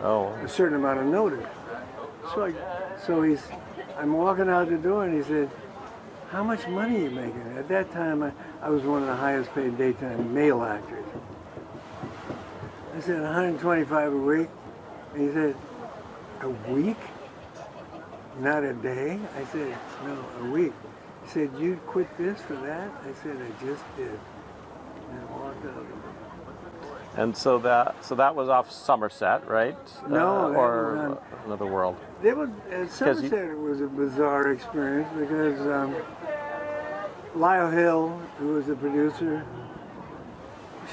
a certain amount of notice. I'm walking out the door and he said, "How much money are you making?" At that time, I was one of the highest paid daytime male actors. I said, "125 a week." And he said, "A week? Not a day?" I said, "No, a week." He said, "You quit this for that?" I said, "I just did." And I walked out. And so that was off Somerset, right? No, that or was on- Another World. It was, at Somerset, it was a bizarre experience because Lyle Hill, who was the producer,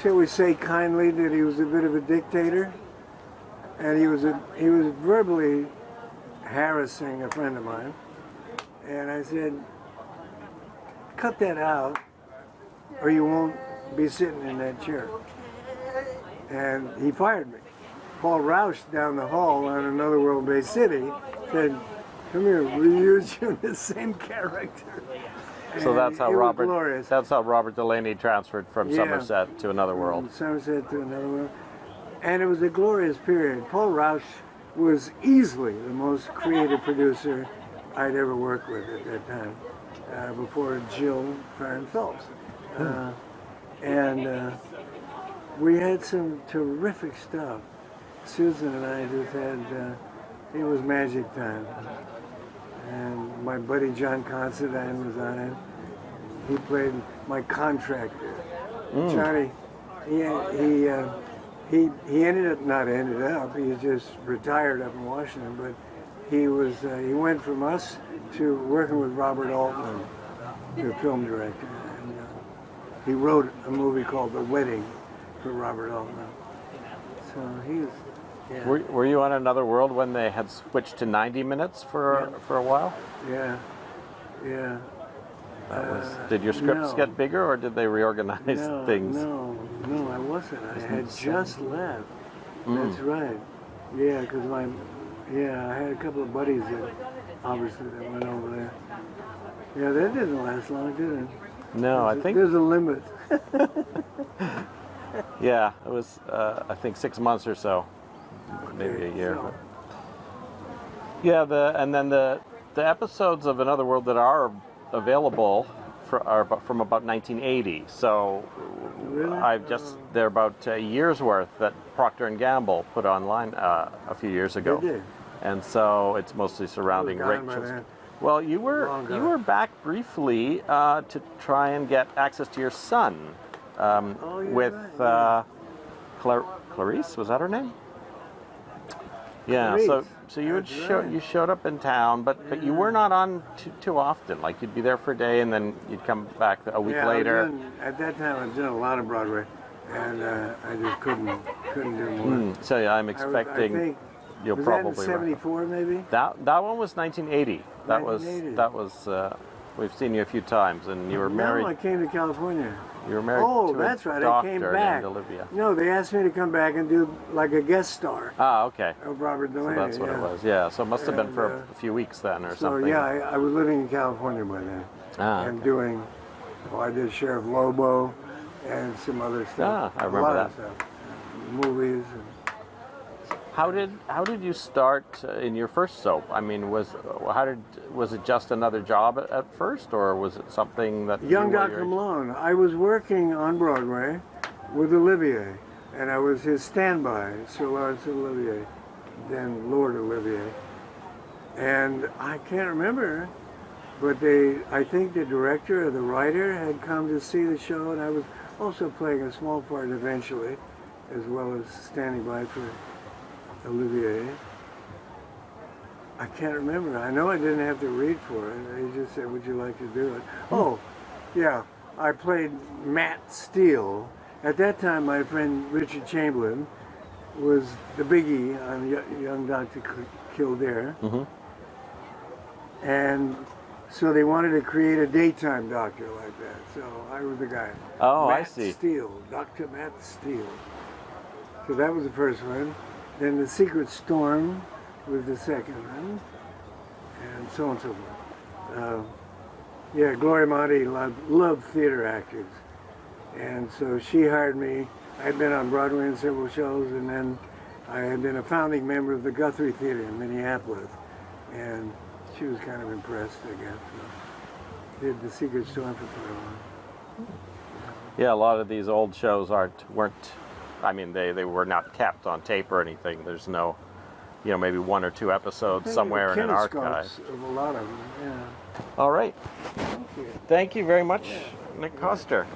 shall we say kindly that he was a bit of a dictator, and he was verbally harassing a friend of mine, and I said, cut that out, or you won't be sitting in that chair. And he fired me. Paul Rausch down the hall on Another World Bay City said, come here, we use you in the same character. So that's how it was Robert. glorious. That's how Robert Delaney transferred from Yeah. Somerset to Another World. From Somerset to Another World. And it was a glorious period. Paul Rausch was easily the most creative producer I'd ever worked with at that time, before Jill Farron Phelps. And we had some terrific stuff. Susan and I just had, it was magic time. And my buddy John Considine was on it. He played my contractor. Johnny, he ended up, he just retired up in Washington, but he went from us to working with Robert Altman, the film director. And he wrote a movie called The Wedding for Robert Altman. So he's, yeah. Were you on Another World when they had switched to 90 minutes for a while? Yeah, yeah. Did your scripts no. get bigger, or did they reorganize things? No, I wasn't. I had just left. That's right. Yeah, because I had a couple of buddies that obviously that went over there. Yeah, that didn't last long, did it? No, I think. There's a limit. Yeah, it was. I think 6 months or so, maybe a year. So, Yeah, the episodes of Another World that are available are from about 1980. So Really? they're about a year's worth that Procter and Gamble put online a few years ago. They did. And so it's mostly surrounding I was gone by Rachel's. then. Well, you Long gone. were back briefly to try and get access to your son you're with right, Clarice. Was that her name? Yeah. Clarice. So you would That's right. you showed up in town, but you were not on too often. Like you'd be there for a day and then you'd come back a week Yeah, later. at that time, I was doing a lot of Broadway, and I just couldn't do more. So yeah, I'm I expecting think, you'll was probably that in '74 maybe? That one was 1980. That 1980. was we've seen you a few times, and you were married. No, I came to California. You were married Oh, to that's a right. I doctor came back. named Olivia. No, they asked me to come back and do like a guest star Ah, okay. of Robert So Delaney. that's what yeah. it was. Yeah. So it must have been And, for a few weeks then, or So something. yeah, I was living in California by then Ah, and okay. doing. Well, I did Sheriff Lobo and some other stuff. Ah, I remember a lot that. Of stuff. Movies. How did you start in your first soap? I mean, was it just another job at first, or was it something that Young you were Dr. Malone. I was working on Broadway with Olivier, and I was his standby, Sir Laurence Olivier, then Lord Olivier. And I can't remember, but I think the director or the writer had come to see the show, and I was also playing a small part eventually, as well as standing by for Olivier. I can't remember. I know I didn't have to read for it. They just said, would you like to do it? Oh, yeah. I played Matt Steele. At that time, my friend Richard Chamberlain was the biggie on Young Dr. Kildare. Mm-hmm. And so they wanted to create a daytime doctor like that. So I was the guy. Oh, I Matt see. Steele, Dr. Matt Steele. So that was the first one. Then The Secret Storm was the second one. And so on and so forth. Yeah, Gloria Monty loved theater actors. And so she hired me. I'd been on Broadway in several shows, and then I had been a founding member of the Guthrie Theater in Minneapolis. And she was kind of impressed, I guess. So did The Secret Storm for quite a while. Yeah, a lot of these old shows weren't. I mean, they were not kept on tape or anything. There's no, maybe one or two episodes I think somewhere in the an archive. kinescopes of a lot of them, yeah. All right. Thank you. Thank you very much, Nick Coster.